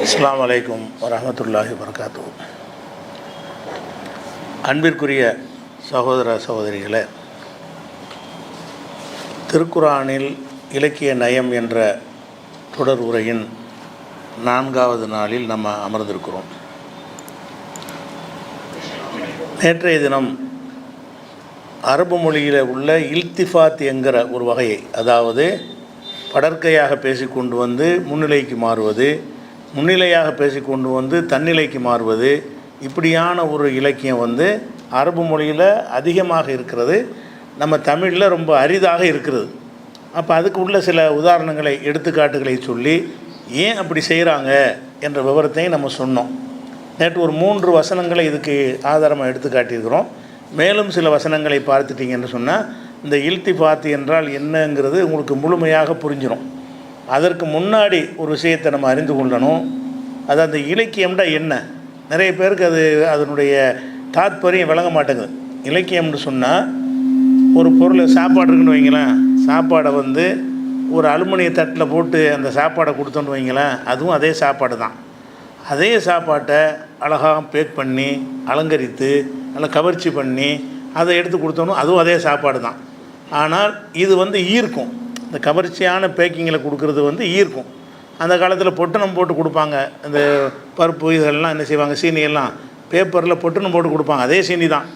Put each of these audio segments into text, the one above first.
அஸ்ஸலாமு அலைக்கும் வரஹ்மத்துல்லாஹி வபரகாத்துஹு. அன்பிற்குரிய சகோதர சகோதரிகளே, திருக்குர்ஆனில் இலக்கிய நயம் என்ற தொடர் உரையின் 4வது நாளில் நம்ம அமர்ந்திருக்கிறோம். நேற்றைய தினம் அரபு மொழியில் உள்ள இல்திஃபாத் என்கிற ஒரு வகையை, அதாவது படற்கையாக பேசிக்கொண்டு வந்து முன்னிலைக்கு மாறுவது, முன்னிலையாக பேசிக்கொண்டு வந்து தன்னிலைக்கு மாறுவது, இப்படியான ஒரு இலக்கியம் வந்து அரபு மொழியில் அதிகமாக இருக்கிறது. நம்ம தமிழில் ரொம்ப அரிதாக இருக்கிறது. அப்போ அதுக்கு உள்ள சில உதாரணங்களை, எடுத்துக்காட்டுகளை சொல்லி ஏன் அப்படி செய்கிறாங்க என்ற விவரத்தையும் நம்ம சொன்னோம். நேற்று ஒரு 3 வசனங்களை இதுக்கு ஆதாரமாக எடுத்து காட்டியிருக்கிறோம். மேலும் சில வசனங்களை பார்த்துட்டிங்கன்னு சொன்னால் இந்த இல்திஃபாத் என்றால் என்னங்கிறது உங்களுக்கு முழுமையாக புரிஞ்சிடும். அதற்கு முன்னாடி ஒரு விஷயத்தை நம்ம அறிந்து கொள்ளணும். அது அந்த இலக்கியம்டா என்ன? நிறைய பேருக்கு அதனுடைய தாத்பரியம் விளங்க மாட்டேங்குது. இலக்கியம்னு சொன்னால் ஒரு பொருள், சாப்பாடு இருக்குன்னு வைங்களேன், சாப்பாடை வந்து ஒரு அலுமினிய தட்டில் போட்டு அந்த சாப்பாடை கொடுத்தோன்னு வைங்களேன், அதுவும் அதே சாப்பாடு தான். அதே சாப்பாட்டை அழகாக பேக் பண்ணி அலங்கரித்து நல்லா கவர்ச்சி பண்ணி அதை எடுத்து கொடுத்தோன்னு அதுவும் அதே சாப்பாடு தான். ஆனால் இது வந்து ஈர்க்கும். இந்த கவர்ச்சியான பேக்கிங்கில் கொடுக்குறது வந்து ஈர்க்கும். அந்த காலத்தில் பொட்டணம் போட்டு கொடுப்பாங்க. இந்த பருப்பு இதெல்லாம் என்ன செய்வாங்க, சீனியெல்லாம் பேப்பரில் பொட்டணம் போட்டு கொடுப்பாங்க. அதே சீனி தான்.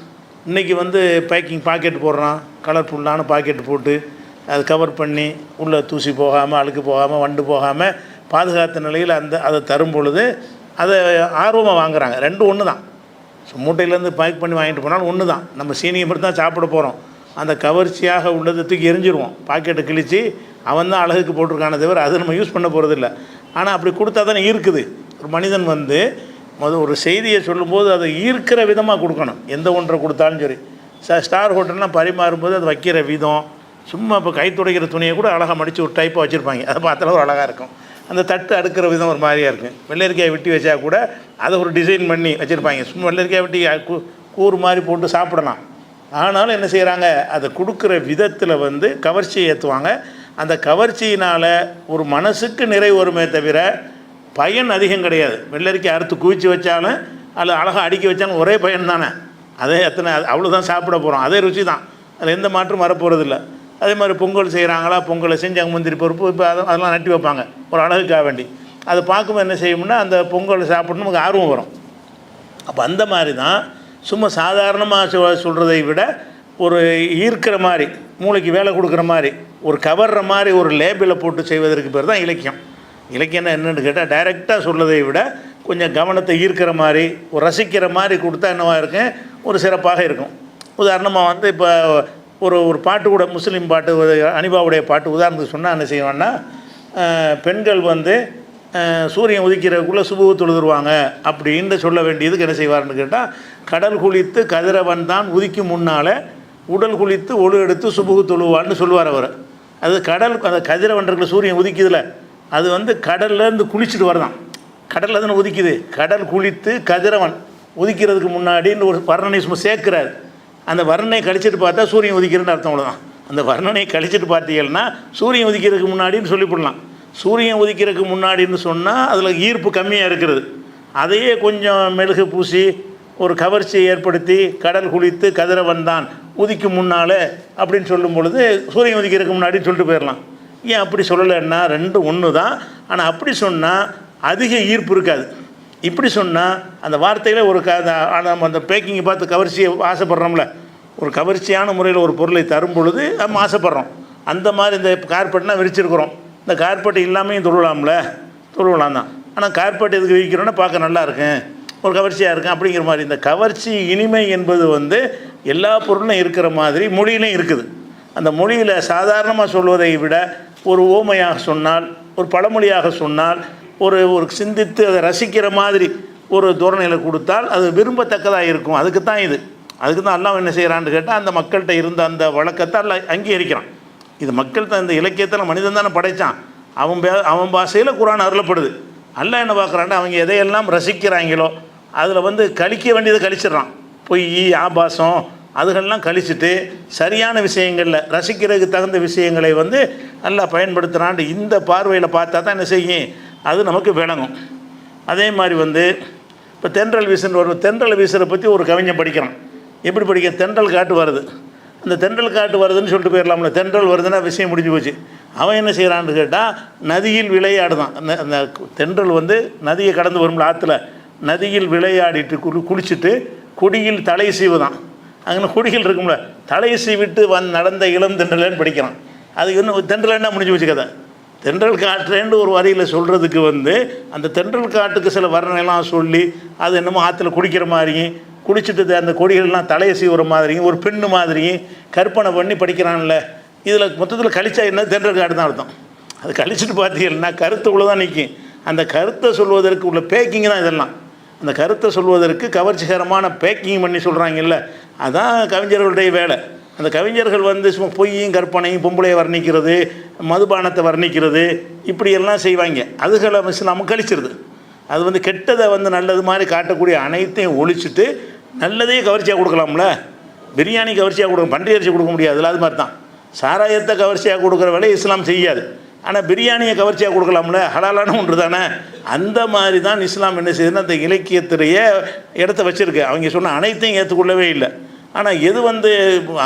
இன்றைக்கி வந்து பேக்கிங் பாக்கெட் போடுறான், கலர்ஃபுல்லான பாக்கெட் போட்டு அது கவர் பண்ணி உள்ளே தூசி போகாமல், அழுக்கு போகாமல், வண்டு போகாமல் பாதுகாத்த நிலையில் அதை தரும் பொழுது அதை ஆர்வமாக வாங்குகிறாங்க. ரெண்டும் ஒன்று தான். ஸோ மூட்டையிலேருந்து பேக் பண்ணி வாங்கிட்டு போனாலும் ஒன்று தான். நம்ம சீனியை மட்டும் தான் சாப்பிட போகிறோம். அந்த கவர்ச்சியாக உள்ளதை தூக்கி எரிஞ்சிருவோம். பாக்கெட்டை கிழித்து அவன் தான் அழகுக்கு போட்டிருக்கான தவிர அது நம்ம யூஸ் பண்ண போகிறதில்ல. ஆனால் அப்படி கொடுத்தா தானே ஈர்க்குது. ஒரு மனிதன் வந்து ஒரு செய்தியை சொல்லும்போது அதை ஈர்க்கிற விதமாக கொடுக்கணும். எந்த ஒன்றை கொடுத்தாலும் சரி. ஸ்டார் ஹோட்டல்லாம் பரிமாறும்போது அது வைக்கிற விதம், சும்மா இப்போ கை துடைக்கிற துணியை கூட அழகாக மடித்து ஒரு டைப்பாக வச்சுருப்பாங்க. அதை பார்த்தாலும் ஒரு அழகாக இருக்கும். அந்த தட்டு அடுக்கிற விதம் ஒரு மாதிரியாக இருக்கும். வெள்ளரிக்காய் வெட்டி வச்சா கூட அதை ஒரு டிசைன் பண்ணி வச்சுருப்பாங்க. சும்மா வெள்ளரிக்காய் வெட்டி கூறு மாதிரி போட்டு சாப்பிடலாம். ஆனாலும் என்ன செய்கிறாங்க, அதை கொடுக்குற விதத்தில் வந்து கவர்ச்சியை ஏற்றுவாங்க. அந்த கவர்ச்சியினால் ஒரு மனசுக்கு நிறைவு வருமே தவிர பயன் அதிகம் கிடையாது. வெள்ளரிக்காய் அறுத்து குவிச்சு வச்சாலும் அதில் அழகாக அடுக்கி வச்சாலும் ஒரே பயன் தானே. அதே அவ்வளோதான் சாப்பிட போகிறோம். அதே ருச்சி தான். அதில் எந்த மாற்றம் வரப்போகிறதில்ல. அதே மாதிரி பொங்கல் செய்கிறாங்களா, பொங்கலை செஞ்சு அங்கே முந்திரி பருப்பு இப்போ அதெல்லாம் நட்டி வைப்பாங்க ஒரு அழகுக்காக வேண்டி. அதை பார்க்கும்போது என்ன செய்யும்னா அந்த பொங்கல் சாப்பிடணும் நமக்கு ஆர்வம் வரும். அப்போ அந்த மாதிரி தான் சும்மா சாதாரணமாக சொல்கிறதை விட ஒரு ஈர்க்கிற மாதிரி, மூளைக்கு வேலை கொடுக்குற மாதிரி, ஒரு கவர்ற மாதிரி ஒரு லேபிளை போட்டு செய்வதற்கு பேர் தான் இலக்கியம். இலக்கியம்னா என்னென்னு கேட்டால் டைரெக்டாக சொல்கிறதை விட கொஞ்சம் கவனத்தை ஈர்க்கிற மாதிரி, ஒரு ரசிக்கிற மாதிரி கொடுத்தா என்னவாக இருக்கும், ஒரு சிறப்பாக இருக்கும். உதாரணமாக வந்து இப்போ ஒரு பாட்டு கூட, முஸ்லீம் பாட்டு, அனிபாவுடைய பாட்டு உதாரணத்துக்கு சொன்னால் என்ன செய்வான்னா, பெண்கள் வந்து சூரியன் உதிக்கிறதுக்குள்ளே சுபுகு தொழுதுருவாங்க அப்படின்னு சொல்ல வேண்டியதுக்கு என்ன செய்வார்னு கேட்டால், கடல் குளித்து கதிரவன் தான் உதிக்கும் முன்னால் உடல் குளித்து ஒழு எடுத்து சுபுகு தொழுவான்னு சொல்லுவார் அவர். அது அந்த கதிரவன் இருக்கிற சூரியன் உதிக்குதுல, அது வந்து கடல்லேருந்து குளிச்சுட்டு வரதான். கடலில் தானே உதிக்குது. கடல் குளித்து கதிரவன் உதிக்கிறதுக்கு முன்னாடின்னு ஒரு வர்ணனை சும்மா சேர்க்குறாரு. அந்த வர்ணனை கழிச்சிட்டு பார்த்தா சூரியன் உதிக்கிறதுன்னு அர்த்தம். அவ்வளோதான். அந்த வர்ணனை கழிச்சிட்டு பார்த்தீங்கன்னா சூரியன் உதிக்கிறதுக்கு முன்னாடின்னு சொல்லிவிடலாம். சூரியன் உதிக்கிறதுக்கு முன்னாடின்னு சொன்னால் அதில் ஈர்ப்பு கம்மியாக இருக்கிறது. அதையே கொஞ்சம் மெழுகு பூசி ஒரு கவர்ச்சியை ஏற்படுத்தி கடல் குளித்து கதிரவன் தான் உதிக்கும் முன்னால் அப்படின்னு சொல்லும் பொழுது சூரியன் உதிக்கிறதுக்கு முன்னாடின்னு சொல்லிட்டு போயிடலாம். ஏன் அப்படி சொல்லலைன்னா ரெண்டும் ஒன்று தான். ஆனால் அப்படி சொன்னால் அதிக ஈர்ப்பு இருக்காது. இப்படி சொன்னால் அந்த வார்த்தையில் ஒரு நம்ம அந்த பேக்கிங்கை பார்த்து கவர்ச்சியை ஆசைப்படுறோம்ல, ஒரு கவர்ச்சியான முறையில் ஒரு பொருளை தரும் பொழுது நம்ம ஆசைப்படுறோம். அந்த மாதிரி இந்த கார்பெட்லாம் விரிச்சிருக்கிறோம், இந்த கார்பெட் இல்லாமையும் தொழுவலாம்ல, தொழுவலாம் தான். ஆனால் கார்பெட் எதுக்கு விரிக்கிறோன்னா பார்க்க நல்லா இருக்கும், ஒரு கவர்ச்சியாக இருக்கும் அப்படிங்கிற மாதிரி. இந்த கவர்ச்சி இனிமை என்பது வந்து எல்லா பொருளும் இருக்கிற மாதிரி மொழியிலையும் இருக்குது. அந்த மொழியில் சாதாரணமாக சொல்வதை விட ஒரு ஓமையாக சொன்னால், ஒரு பழமொழியாக சொன்னால், ஒரு சிந்தித்து அதை ரசிக்கிற மாதிரி ஒரு தோரணையில் கொடுத்தால் அது விரும்பத்தக்கதாக இருக்கும். அதுக்கு தான் அதுக்கு தான் அல்லாஹ் என்ன செய்கிறான்னு கேட்டால், அந்த மக்கள்கிட்ட இருந்த அந்த வழக்கத்தை அல்லாஹ் அங்கீகரிக்கிறான். இது மக்கள் தான், இந்த இலக்கியத்தில் மனிதன் தானே படைத்தான், அவன் பாஷையில் குர்ஆன் அருளப்படுது. அல்லாஹ் என்ன பார்க்குறான்டா, அவங்க எதையெல்லாம் ரசிக்கிறாங்களோ அதில் வந்து கழிக்க வேண்டியதை கழிச்சிட்றான். பொய், ஆபாசம் அதுகள்லாம் கழிச்சிட்டு சரியான விஷயங்களில் ரசிக்கிறதுக்கு தகுந்த விஷயங்களை வந்து நல்லா பயன்படுத்துகிறான். இந்த பார்வையில் பார்த்தா தான் என்ன செய்யும், அது நமக்கு விளங்கும். அதே மாதிரி வந்து இப்போ தென்றல் வீசுன்னு ஒரு தென்றல் வீசுரை பற்றி ஒரு கவிஞன் படிக்கிறான். எப்படி படிக்க, தென்றல் காட்டு வருது, அந்த தென்றல் காட்டு வருதுன்னு சொல்லிட்டு போயிடலாம்ல, தென்றல் வருதுன்னா விஷயம் முடிஞ்சு போச்சு. அவன் என்ன செய்கிறான்னு கேட்டால், நதியில் விளையாடுதான். அந்த தென்றல் வந்து நதியை கடந்து வரும்ல, ஆற்றுல நதியில் விளையாடிட்டு குளிச்சுட்டு குடியில் தலை சீவுதான். அங்கே குடிகள் இருக்கும்ல, தலை சீவிட்டு நடந்த இளம் தென்றலன்னு படிக்கிறான். அது இன்னும் தென்றல் என்ன முடிஞ்சு வச்சு கதை. தென்றல் காற்றுன்னு ஒரு வரியில் சொல்கிறதுக்கு வந்து அந்த தென்றல் காட்டுக்கு சில வர்ணனைலாம் சொல்லி அது என்னமோ ஆற்றுல குடிக்கிற மாதிரியும், குடிச்சிட்டு அந்த கொடிகள்லாம் தலையை சீவுற மாதிரியும், ஒரு பெண்ணு மாதிரியும் கற்பனை பண்ணி படிக்கிறான்ல. இதில் மொத்தத்தில் கழிச்சா என்ன, தென்றல் காட்டு தான் அர்த்தம். அது கழிச்சிட்டு பார்த்தீங்கன்னா கருத்துக்குள்ளே தான் நிற்கும். அந்த கருத்தை சொல்வதற்கு உள்ள பேக்கிங் தான் இதெல்லாம். அந்த கருத்தை சொல்வதற்கு கவர்ச்சிகரமான பேக்கிங் பண்ணி சொல்கிறாங்கல்ல, அதான் கவிஞர்களுடைய வேலை. அந்த கவிஞர்கள் வந்து சும்மா பொய்யும் கற்பனையும், பொம்பளையை வர்ணிக்கிறது, மதுபானத்தை வர்ணிக்கிறது, இப்படியெல்லாம் செய்வாங்க. அதுகளை நம்ம கழிச்சிருது. அது வந்து கெட்டதை வந்து நல்லது மாதிரி காட்டக்கூடிய அனைத்தையும் ஒழிச்சிட்டு நல்லதே கவர்ச்சியாக கொடுக்கலாம்ல. பிரியாணி கவர்ச்சியாக கொடுக்க, பன்றி அரிசி கொடுக்க முடியாதுல்ல, அது மாதிரி தான். சாராயத்தை கவர்ச்சியாக கொடுக்குற வேலை இஸ்லாம் செய்யாது. ஆனால் பிரியாணியை கவர்ச்சியாக கொடுக்கலாம்ல, ஹலாலான ஒன்று தானே. அந்த மாதிரி தான் இஸ்லாம் என்ன செய்யுதுன்னா அந்த இலக்கியத்திலேயே இடத்த வச்சுருக்கு. அவங்க சொன்ன அனைத்தையும் ஏற்றுக்கொள்ளவே இல்லை. ஆனால் எது வந்து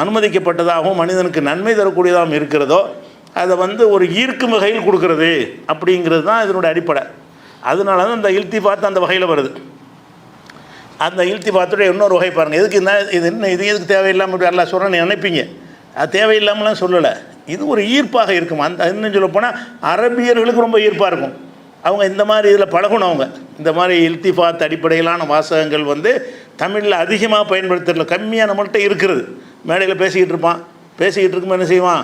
அனுமதிக்கப்பட்டதாகவும் மனிதனுக்கு நன்மை தரக்கூடியதாகவும் இருக்கிறதோ அதை வந்து ஒரு ஈர்க்கும் வகையில் கொடுக்கறது அப்படிங்கிறது தான் இதனுடைய அடிப்படை. அதனால தான் இந்த இல்திஃபாத் அந்த வகையில் வருது. அந்த இல்திஃபாத்துடைய இன்னொரு வகை பாருங்கள். எதுக்கு இது எதுக்கு தேவையில்லாமல் இப்படி எல்லாம் சொல்கிறேன்னு நினைப்பீங்க. அது தேவையில்லாமலாம் சொல்லலை. இது ஒரு ஈர்ப்பாக இருக்கும். அந்த இன்னும் சொல்லப்போனால் அரபியர்களுக்கு ரொம்ப ஈர்ப்பாக இருக்கும். அவங்க இந்த மாதிரி இதில் பழகணும். இந்த மாதிரி இல்திஃபாத் அடிப்படையிலான வாசகங்கள் வந்து தமிழில் அதிகமாக பயன்படுத்துறதுல கம்மியாக நம்மள்கிட்ட இருக்கிறது. மேடையில் பேசிக்கிட்டு இருப்பான், பேசிக்கிட்டு இருக்கும்போது என்ன செய்வான்,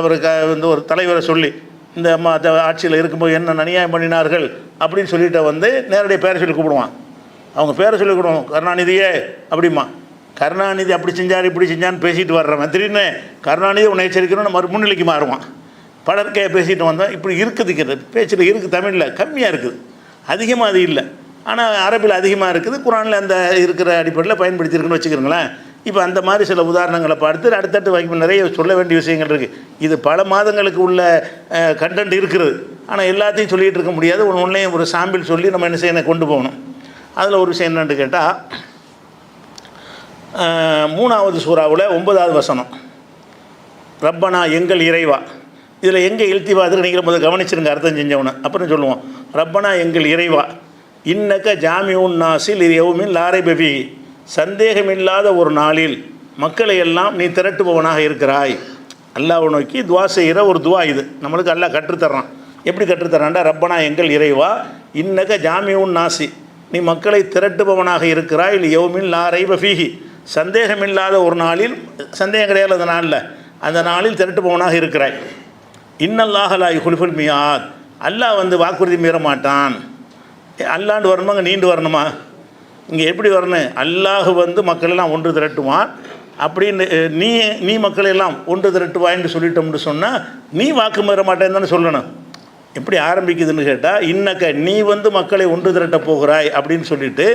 அவருக்கு வந்து ஒரு தலைவரை சொல்லி இந்த ஆட்சியில் இருக்கும்போது என்ன அநியாயம் பண்ணினார்கள் அப்படின்னு சொல்லிட்டு வந்து நேரடியாக பேரை சொல்லி கூப்பிடுவான். அவங்க பேரை சொல்லி கூப்பிடுவோம், கருணாநிதியே அப்படிமா. கருணாநிதி அப்படி செஞ்சார் இப்படி செஞ்சான்னு பேசிட்டு வர்றவன் திடீர்னு கருணாநிதி உன்னை எச்சரிக்கணும்னு முன்னிலைக்கு மாறுவான். பலர்க்கையை பேசிட்டு வந்தோம். இப்படி இருக்குதுக்கிறது பேச்சில் இருக்குது. தமிழில் கம்மியாக இருக்குது, அதிகமாக அது இல்லை. ஆனால் அரபில் அதிகமாக இருக்குது. குர்ஆனில் அந்த இருக்கிற அடிப்படையில் பயன்படுத்தியிருக்குன்னு வச்சுக்கிறோங்களேன். இப்போ அந்த மாதிரி சில உதாரணங்களை பார்த்து அடுத்தடுத்து வாங்கி நிறைய சொல்ல வேண்டிய விஷயங்கள் இருக்குது. இது பல மாதங்களுக்கு உள்ள கண்டென்ட் இருக்கிறது. ஆனால் எல்லாத்தையும் சொல்லிகிட்டு இருக்க முடியாது. ஒன்றையும் ஒரு சாம்பிள் சொல்லி நம்ம என்ன செய்யணும், கொண்டு போகணும். அதில் ஒரு விஷயம் என்னென்னு கேட்டால், 3வது சூறாவில் 9வது வசனம், ரப்பனா எங்கள் இறைவா. இதில் எங்கே இல்திஃபாத்துக்கு நீங்கள் முதல் கவனிச்சிருங்க, அர்த்தம் செஞ்சவனை அப்புறம் சொல்லுவோம். ரப்பனா எங்கள் இறைவா, இன்னக்க ஜாமிஉன் நாஸில் யௌமின் லா ரைப ஃபீஹி, சந்தேகமில்லாத ஒரு நாளில் மக்களை எல்லாம் நீ திரட்டுபவனாக இருக்கிறாய். அல்லாஹ்வை நோக்கி துவா செய்கிற ஒரு துவா இது. நம்மளுக்கு அல்லாஹ் கற்றுத்தர்றான். எப்படி கற்றுத்தரான்டா, ரப்பனா எங்கள் இறைவா, இன்னக்க ஜாமிஉன் நாஸி, நீ மக்களை திரட்டுபவனாக இருக்கிறாய், யௌமின் லா ரைப ஃபீஹி, சந்தேகமில்லாத ஒரு நாளில், சந்தேகம் கிடையாது அந்த நாளில், அந்த நாளில் திரட்டுபவனாக இருக்கிறாய். இன்னல்லாஹ லா யுஹ்லிஃபுல் மியாத், அல்லாஹ் வந்து வாக்குறுதி மீற மாட்டான். அல்லாண்டு வரணுமா, நீண்டு வரணுமா? இங்கே எப்படி வரணும், அல்லாஹ் வந்து மக்களெல்லாம் ஒன்று திரட்டுவான் அப்படின்னு நீ மக்களெல்லாம் ஒன்று திரட்டுவான்னு சொல்லிட்டோம்னு சொன்னால் நீ வாக்கு மீற மாட்டேன்னு தானே சொல்லணும். எப்படி ஆரம்பிக்குதுன்னு கேட்டால், இன்னக்க நீ வந்து மக்களை ஒன்று திரட்ட போகிறாய் அப்படின்னு சொல்லிவிட்டு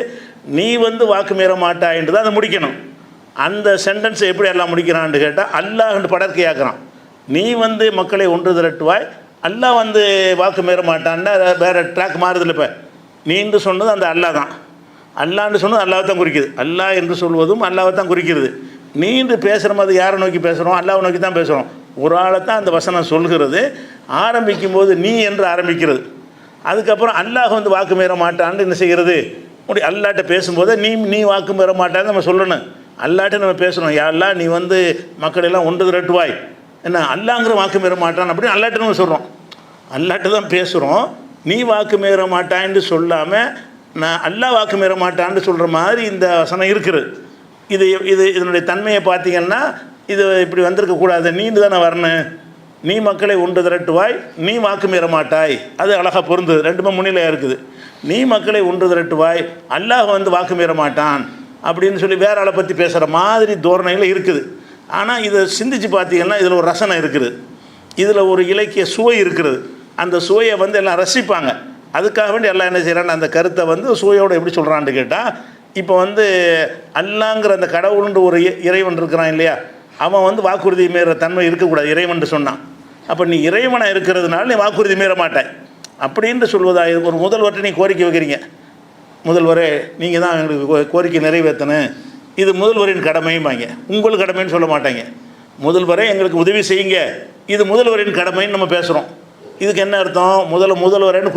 நீ வந்து வாக்கு மீற மாட்டாயின்னு தான் அதை முடிக்கணும். அந்த சென்டென்ஸை எப்படி எல்லாம் முடிக்கிறான்னு கேட்டால், அல்லாஹ்னு படற்கையாக்குறான். நீ வந்து மக்களை ஒன்று திரட்டுவாய், அல்லாஹ் வந்து வாக்கு மீற மாட்டான்னா வேறு ட்ராக் மாறுதில்லை. இப்போ நீண்டு சொன்னது அந்த அல்லாஹ் தான், அல்லான்னு சொன்னது அல்லாஹ் தான் குறிக்குது. அல்லாஹ் என்று சொல்வதும் அல்லாஹ் தான் குறிக்கிறது. நீண்டு பேசுகிற மாதிரி யாரை நோக்கி பேசுகிறோம், அல்லாஹ் நோக்கி தான் பேசுகிறோம். ஒரு ஆளை தான் அந்த வசனம் சொல்கிறது. ஆரம்பிக்கும் போது நீ என்று ஆரம்பிக்கிறது. அதுக்கப்புறம் அல்லாஹ் வந்து வாக்கு மீற மாட்டான்னு என்ன செய்கிறது அல்லாட்ட பேசும்போது நீ வாக்கு மீற மாட்டான்னு நம்ம சொல்லணும். அல்லாட்ட நம்ம பேசணும், யா அல்லாஹ் நீ வந்து மக்களெல்லாம் ஒன்று திரட்டுவாய், என்ன அல்லாங்கிற வாக்கு மீற மாட்டான் அப்படின்னு அல்லாட்ட நம்ம சொல்கிறோம். அல்லாட்ட தான் பேசுகிறோம். நீ வாக்கு மீற மாட்டான்னு சொல்லாமல் நான் அல்லாஹ் வாக்கு மீற மாட்டான்னு சொல்கிற மாதிரி இந்த வசனம் இருக்குது. இதனுடைய தன்மையை பார்த்தீங்கன்னா இது இப்படி வந்திருக்கக்கூடாது, நீண்டு தானே வரணும். நீ மக்களை ஒன்று திரட்டுவாய், நீ வாக்கு மீற மாட்டாய், அது அழகாக பொருந்தது, ரெண்டுமே முன்னிலையாக இருக்குது. நீ மக்களை ஒன்று திரட்டுவாய், அல்லாஹ் வந்து வாக்கு மீற மாட்டான் அப்படின்னு சொல்லி வேற ஆளை பற்றி பேசுகிற மாதிரி தோரணையில் இருக்குது. ஆனால் இதை சிந்திச்சு பார்த்தீங்கன்னா இதில் ஒரு ரசனை இருக்குது, இதில் ஒரு இலக்கிய சுவை இருக்கிறது. அந்த சுவையை வந்து எல்லாம் ரசிப்பாங்க. அதுக்காக வேண்டி எல்லாம் என்ன செய்கிறான்னு அந்த கருத்தை வந்து சுவையோடு எப்படி சொல்கிறான்னு கேட்டால், இப்போ வந்து அல்லாங்கிற அந்த கடவுள்ன்ற ஒரு இறைவன் இருக்கிறான் இல்லையா, அவன் வந்து வாக்குறுதி மீற தன்மை இருக்கக்கூடாது இறைவன் சொன்னான். அப்போ நீ இறைவனாக இருக்கிறதுனால நீ வாக்குறுதி மீற மாட்டாய் அப்படின்னு சொல்வதாக. ஒரு முதல்வர்கிட்ட நீ கோரிக்கை வைக்கிறீங்க, முதல்வரே நீங்கள் தான் எங்களுக்கு கோரிக்கை நிறைவேற்றணும், இது முதல்வரின் கடமையுமாங்க. உங்களுக்கு கடமைன்னு சொல்ல மாட்டாங்க. முதல்வரே எங்களுக்கு உதவி செய்யுங்க, இது முதல்வரின் கடமைன்னு நம்ம பேசுகிறோம். இதுக்கு என்ன அர்த்தம்? முதல்வரேன்னு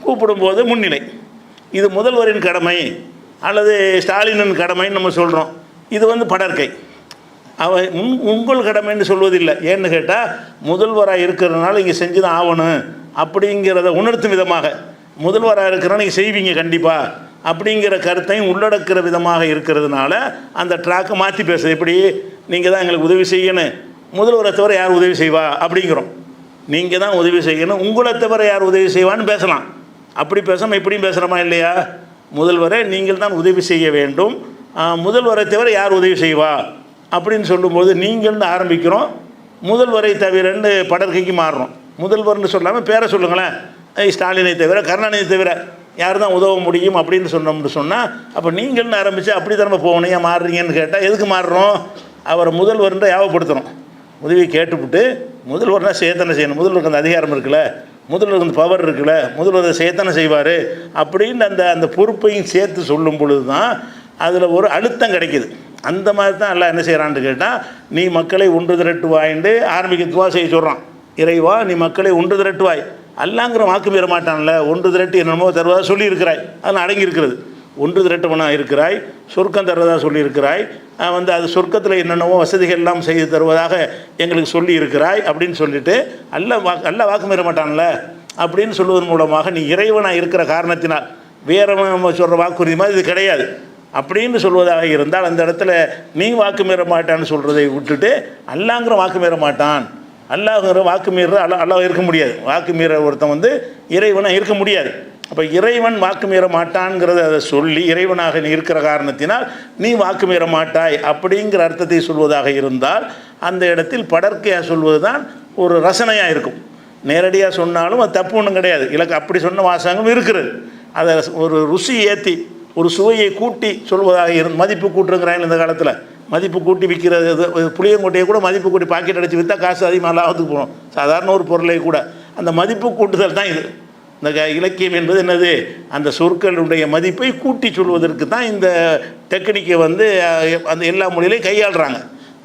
கூப்பிடும்போது முன்னிலை, இது முதல்வரின் கடமை அல்லது ஸ்டாலினின் கடமைன்னு நம்ம சொல்கிறோம். இது வந்து படற்கை. அவன் உங்கள் கடமைன்னு சொல்வதில்லை. ஏன்னு கேட்டால் முதல்வராக இருக்கிறதுனால இங்கே செஞ்சு தான் ஆகணும் அப்படிங்கிறத உணர்த்தும் விதமாக, முதல்வராக இருக்கிறனால நீங்கள் செய்வீங்க கண்டிப்பாக அப்படிங்கிற கருத்தையும் உள்ளடக்கிற விதமாக இருக்கிறதுனால அந்த ட்ராக்கை மாற்றி பேசுது. எப்படி நீங்கள் தான் எங்களுக்கு உதவி செய்யணும், முதல்வரை தவிர யார் உதவி செய்வா அப்படிங்கிறோம். நீங்கள் தான் உதவி செய்யணும், உங்களை தவிர யார் உதவி செய்வான்னு பேசலாம். அப்படி பேசாமல் இப்படியும் பேசுகிறோமா இல்லையா? முதல்வரை நீங்கள் தான் உதவி செய்ய வேண்டும், முதல்வரை தவிர யார் உதவி செய்வா அப்படின்னு சொல்லும்போது நீங்கள்னு ஆரம்பிக்கிறோம், முதல்வரை தவிரன்னு படற்கைக்கு மாறுறோம். முதல்வர்னு சொல்லாமல் பேரை சொல்லுங்களேன், ஸ்டாலினை தவிர கருணாநிதி தவிர யார் தான் உதவ முடியும் அப்படின்னு சொன்னோம்னு சொன்னால், அப்போ நீங்கள்னு ஆரம்பித்து அப்படி தானே போகணும். ஏன் மாறுறீங்கன்னு கேட்டால் எதுக்கு மாறுறோம்? அவரை முதல்வர்ன்ற யாவப்படுத்தணும். உதவி கேட்டுவிட்டு முதல்வர்னால் செய்யத்தானே செய்யணும், முதல்வருக்கு அந்த அதிகாரம் இருக்குல்ல, முதல்வருக்கு அந்த பவர் இருக்குல்ல, முதல்வர் செய்யத்தானே செய்வார் அப்படின்னு அந்த பொறுப்பையும் சேர்த்து சொல்லும் பொழுது தான் அதில் ஒரு அழுத்தம் கிடைக்கிது. அந்த மாதிரி தான் எல்லாம் என்ன செய்கிறான்னு கேட்டால், நீ மக்களை ஒன்று திரட்டுவாயின்னு ஆரம்பிக்க துவா செய்ய சொல்கிறான். இறைவா நீ மக்களை ஒன்று திரட்டுவாய், அல்லாங்கிற வாக்கு மீற மாட்டான்ல, ஒன்று திரட்டி என்னமோ தருவதாக சொல்லியிருக்கிறாய், அதில் அடங்கியிருக்கிறது. ஒன்று திரட்டவனாக இருக்கிறாய், சொர்க்கம் தருவதாக சொல்லியிருக்கிறாய், வந்து அது சொர்க்கத்தில் என்னென்னவோ வசதிகள் எல்லாம் செய்து தருவதாக எங்களுக்கு சொல்லி இருக்கிறாய் அப்படின்னு சொல்லிவிட்டு அல்ல வாக்கு மீற மாட்டான்ல அப்படின்னு சொல்வதன் மூலமாக நீ இறைவனாக இருக்கிற காரணத்தினால் வேறு சொல்கிற வாக்குறுதி மாதிரி இது கிடையாது அப்படின்னு சொல்வதாக இருந்தால், அந்த இடத்துல நீ வாக்கு மீற மாட்டான்னு சொல்கிறதை விட்டுட்டு அல்லாங்கிற வாக்கு மீற மாட்டான், அல்லாஹ்ங்கிற வாக்கு மீற அல்லாஹ் இருக்க முடியாது, வாக்கு மீற ஒருத்தன் வந்து இறைவனாக இருக்க முடியாது. அப்போ இறைவன் வாக்கு மீற மாட்டான்ங்கிறத அதை சொல்லி இறைவனாக நீ இருக்கிற காரணத்தினால் நீ வாக்கு மீற மாட்டாய் அப்படிங்கிற அர்த்தத்தை சொல்வதாக இருந்தால், அந்த இடத்தில் படற்கையாக சொல்வது தான் ஒரு ரசனையாக இருக்கும். நேரடியாக சொன்னாலும் அது தப்பு ஒன்றும் கிடையாது, இலக்கு அப்படி சொன்ன வாசகம் இருக்கிறது. அதை ஒரு ருசி ஏற்றி ஒரு சுவையை கூட்டி சொல்வதாக மதிப்பு கூட்டுங்கிறாங்க. இந்த காலத்தில் மதிப்பு கூட்டி விற்கிறது, புளியங்கொட்டையை கூட மதிப்பு கூட்டி பாக்கெட் அடித்து விற்றா காசு அதிகமாக லாபத்துக்கு போகணும். சாதாரண ஒரு பொருளை கூட அந்த மதிப்பு கூட்டுதல் தான் இது. இந்த இலக்கியம் என்பது என்னது? அந்த சொற்களுடைய மதிப்பை கூட்டி சொல்வதற்கு தான் இந்த டெக்னிக்கை வந்து அந்த எல்லா மொழியிலையும் கையாளுறாங்க.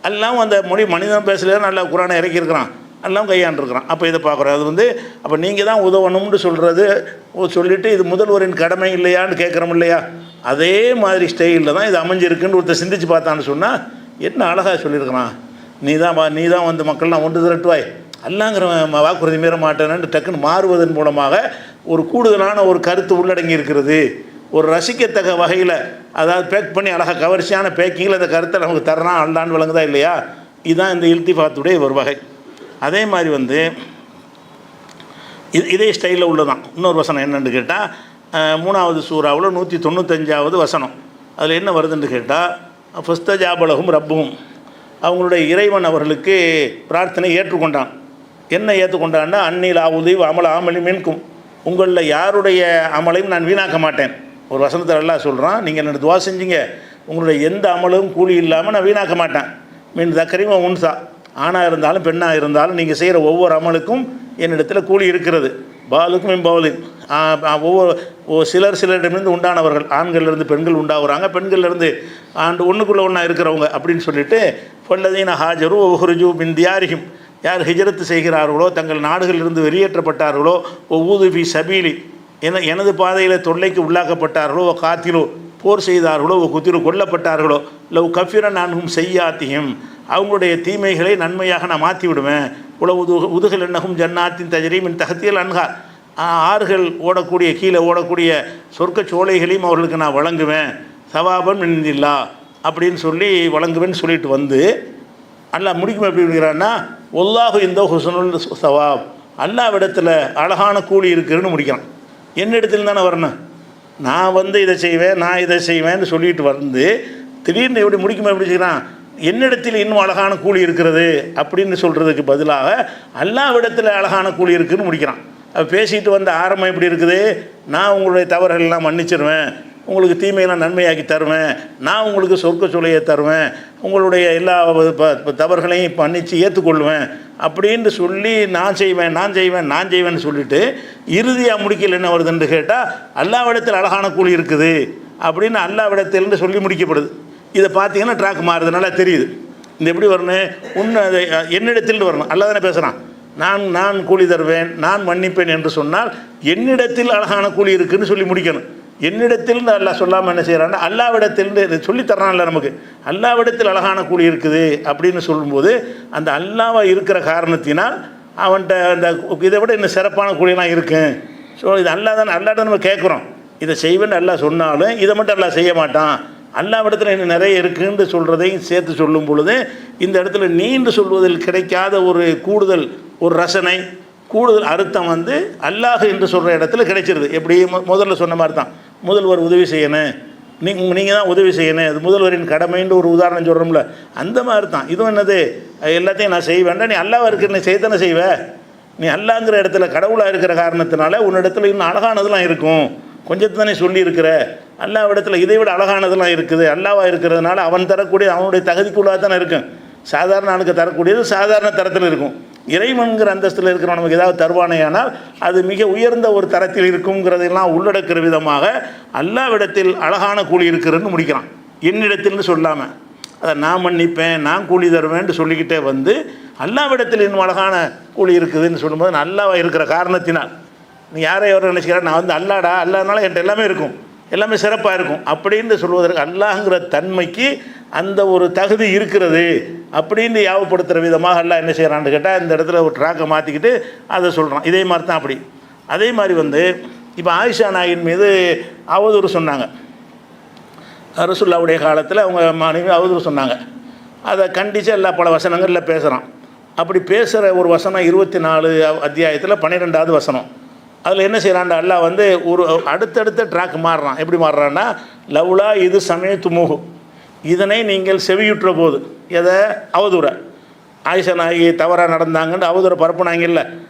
எல்லாம் அந்த மொழி மனிதன் பேசல நல்லா குரானை இறக்கியிருக்கிறான், எல்லாம் கையாண்டுருக்கிறான். அப்போ இதை பார்க்குறோம். அது வந்து அப்போ நீங்கள் தான் உதவணும்னு சொல்கிறது சொல்லிவிட்டு இது முதல்வரின் கடமை இல்லையான்னு கேட்குறோம் இல்லையா? அதே மாதிரி ஸ்டைலில் தான் இது அமைஞ்சிருக்குன்னு ஒருத்தர் சிந்திச்சு பார்த்தான்னு சொன்னால் என்ன அழகாக சொல்லியிருக்கிறான். நீ தான் வந்து மக்கள்லாம் ஒன்று திரட்டுவாய், அல்லாங்கிற வாக்குறுதி மீற மாட்டேன்னு டக்குன்னு மாறுவதன் மூலமாக ஒரு கூடுதலான ஒரு கருத்து உள்ளடங்கி இருக்கிறது. ஒரு ரசிக்கத்தக்க வகையில் அதாவது பேக் பண்ணி அழகாக கவர்ச்சியான பேக்கிங்கில் அந்த கருத்தை நமக்கு தர்றான் அல்லான்னு விளங்குதா இல்லையா? இதுதான் இந்த இல்திஃபாத்துடைய ஒரு வகை. அதே மாதிரி வந்து இதே ஸ்டைலில் உள்ளதான் இன்னொரு வசனம் என்னென்னு கேட்டால், 3வது சூறாவில் 195வது வசனம். அதில் என்ன வருதுன்னு கேட்டால், ஃபஸ்தஜாபலஹும் ரப்புஹும், அவங்களுடைய இறைவன் அவர்களுக்கு பிரார்த்தனை ஏற்றுக்கொண்டான். என்ன ஏற்றுக்கொண்டான்னா, அன்னில் ஆவுதி அமல் ஆமலி மீன்கும், உங்களில் யாருடைய அமலையும் நான் வீணாக்க மாட்டேன். ஒரு வசனத்தில் எல்லாம் சொல்கிறான், நீங்கள் என்ன துவா செஞ்சீங்க, உங்களுடைய எந்த அமலும் கூலி இல்லாமல் நான் வீணாக்க மாட்டேன். மீன் தக்கரிமா உன்சா, ஆணாக இருந்தாலும் பெண்ணாக இருந்தாலும் நீங்கள் செய்கிற ஒவ்வொரு அமலுக்கும் என்னிடத்தில் கூலி இருக்கிறது. பாலுக்கும் இம்பவுலின், சிலரிடமிருந்து உண்டானவர்கள், ஆண்கள்லேருந்து பெண்கள் உண்டாகிறாங்க, பெண்கள்லேருந்து ஒன்றுக்குள்ளே ஒன்றா இருக்கிறவங்க அப்படின்னு சொல்லிட்டு, ஃபல்லதீன ஹாஜரு ஒஹ்ருஜு மின் தியாரிஹிம், யார் ஹிஜ்ரத்து செய்கிறார்களோ, தங்கள் நாடுகளிலிருந்து வெளியேற்றப்பட்டார்களோ, ஊதுஃபி சபீலி எனது பாதையில் தொல்லைக்கு உள்ளாக்கப்பட்டார்களோ, காத்திலோ போர் செய்தார்களோ, குத்திலோ கொல்லப்பட்டார்களோ, லவ் கஃபிரன் அன்ஹும் செய்யாத்தியும் அவங்களுடைய தீமைகளை நன்மையாக நான் மாற்றி விடுவேன். உதுகல் என்னகும் ஜன்னாத்தின் தஜரீமின் தகத்தியல் அன்ஹார் ஆறுகள் ஓடக்கூடிய கீழே ஓடக்கூடிய சொர்க்க சோலைகளையும் அவர்களுக்கு நான் வழங்குவேன். சவாபன் மின்னில்லா அப்படின்னு சொல்லி வழங்குவேன்னு சொல்லிட்டு வந்து அல்லாஹ் முடிக்கும் எப்படி இருக்கிறான்னா, ஒல்லாஹு இந்த ஹுசனுல் சவாப் அல்லாஹ்விடத்தில் அழகான கூலி இருக்குதுன்னு முடிக்கிறான். என்னிடத்தில் தானே வரணும், நான் வந்து இதை செய்வேன், நான் இதை செய்வேன்னு சொல்லிட்டு வந்து திடீர்னு எப்படி முடிக்குமா எப்படி செய்கிறான், என்னிடத்தில் இன்னும் அழகான கூலி இருக்கிறது அப்படின்னு சொல்கிறதுக்கு பதிலாக அல்லாஹ்விடத்தில் அழகான கூலி இருக்குதுன்னு முடிக்கிறான். பேசிட்டு வந்த ஆரம்பம் எப்படி இருக்குது, நான் உங்களுடைய தவறுகள்லாம் மன்னிச்சிருவேன், உங்களுக்கு தீமையெல்லாம் நன்மையாக்கி தருவேன், நான் உங்களுக்கு சொர்க்க சொல்லையை தருவேன், உங்களுடைய எல்லா தவறுகளையும் மன்னித்து ஏற்றுக்கொள்வேன் அப்படின்னு சொல்லி நான் செய்வேன்னு சொல்லிட்டு இறுதியாக முடிக்கல என்ன வருதுன்னு கேட்டால் அல்லாஹ்விடத்தில் அழகான கூலி இருக்குது அப்படின்னு அல்லாஹ்விடத்தில்னு சொல்லி முடிக்கப்படுது. இதை பார்த்தீங்கன்னா ட்ராக் மாறுறதுனால தெரியுது. இந்த எப்படி வரணும், உன்னை என்னிடத்தில் வரணும். அல்லாஹ் தானே பேசுகிறான், நான் கூலி தருவேன், நான் மன்னிப்பேன் என்று சொன்னால் என்னிடத்தில் அழகான கூலி இருக்குதுன்னு சொல்லி முடிக்கணும். என்னிடத்தில் அல்லாஹ் சொல்லாமல் என்ன செய்கிறான்னா அல்லாஹ்விடத்தில் சொல்லித்தரான்ல நமக்கு, அல்லாஹ்விடத்தில் அழகான கூலி இருக்குது அப்படின்னு சொல்லும்போது அந்த அல்லாஹ் இருக்கிற காரணத்தினால் அவன்கிட்ட அந்த இதை விட இன்னும் சிறப்பான கூலியெல்லாம் இருக்குது. ஸோ இது அல்லாஹ்ட்ட நம்ம கேட்குறோம், இதை செய்வேன்னு அல்லாஹ் சொன்னாலும் இதை மட்டும் அல்லாஹ் செய்ய மாட்டான், அல்லாஹ்விடத்தில் இன்னும் நிறைய இருக்குன்னு சொல்கிறதையும் சேர்த்து சொல்லும் பொழுது இந்த இடத்துல நீண்டு சொல்வதில் கிடைக்காத ஒரு கூடுதல் ஒரு ரசனை கூடுதல் அர்த்தம் வந்து அல்லாஹ் என்று சொல்கிற இடத்துல கிடைச்சிருது. எப்படி முதல்ல சொன்ன மாதிரி தான், முதல்வர் உதவி செய்யணும், நீங்கள் தான் உதவி செய்யணும், அது முதல்வரின் கடமைன்னு ஒரு உதாரணம் சொல்கிறோம்ல, அந்த மாதிரி தான் இதுவும். என்னது, எல்லாத்தையும் நான் செய்வேன்டா, நீ அல்லாஹ் இருக்கிற நீ செய்தானே செய்வ, நீ அல்லாங்கிற இடத்துல கடவுளாக இருக்கிற காரணத்தினால உன்னிடத்துல இன்னும் அழகானதெல்லாம் இருக்கும், கொஞ்சத்தை தானே சொல்லியிருக்கிற, அல்லாஹ்விடத்தில் இதை விட அழகானதெல்லாம் இருக்குது, அல்லாஹ்வாக இருக்கிறதுனால அவன் தரக்கூடிய அவனுடைய தகுதிக்குள்ளாக தானே இருக்கும். சாதாரண ஆளுக்கு தரக்கூடியது சாதாரண தரத்தில் இருக்கும். இறைவன்கிற அந்தஸ்தில் இருக்கிற நமக்கு ஏதாவது தருவானேயானால் அது மிக உயர்ந்த ஒரு தரத்தில் இருக்குங்கிறதெல்லாம் உள்ளடக்கிற விதமாக அல்லாஹ்விடத்தில் அழகான கூலி இருக்கிறதுன்னு முடிக்கிறான். என்னிடத்தில்னு சொல்லாமல் அதை நான் மன்னிப்பேன், நான் கூலி தருவேன்ட்டு சொல்லிக்கிட்டே வந்து அல்லாஹ்விடத்தில் இன்னும் அழகான கூலி இருக்குதுன்னு சொல்லும்போது அல்லாஹ் இருக்கிற காரணத்தினால் நீ யாரை எவரை நினச்சிக்கிறா, நான் வந்து அல்லாஹ்னால என்கிட்ட எல்லாமே இருக்கும், எல்லாமே சிறப்பாக இருக்கும் அப்படின்னு சொல்வதற்கு அல்லாஹ்ங்கிற தன்மைக்கு அந்த ஒரு தகுதி இருக்கிறது அப்படின்னு யாவப்படுத்துகிற விதமாக அல்லாஹ் என்ன செய்கிறான்னு கேட்டால் இந்த இடத்துல ஒரு ட்ராக்கை மாற்றிக்கிட்டு அதை சொல்கிறான். இதே மாதிரி தான் அப்படி. அதே மாதிரி வந்து இப்போ ஆயிஷா நாயின் மீது அவதூறு சொன்னாங்க, ரசூலுல்லாஹ்வுடைய காலத்தில் அவங்க மனைவி அவதூறு சொன்னாங்க, அதை கண்டித்து எல்லா பல வசனங்களில் பேசுகிறான். அப்படி பேசுகிற ஒரு வசனம் 24 அத்தியாயத்தில் 12வது வசனம். அதில் என்ன செய்கிறான்டா அல்லாஹ் வந்து ஒரு அடுத்தடுத்த ட்ராக் மாறுறான். எப்படி மாறுறான்னா, லவ்லா இது சமயத்துமுகு இதனை நீங்கள் செவியுற்ற போது, எதை அவதூற ஆயிஷா நாயகி தவறாக நடந்தாங்கன்னு அவதூற பரப்புனாங்கல்ல,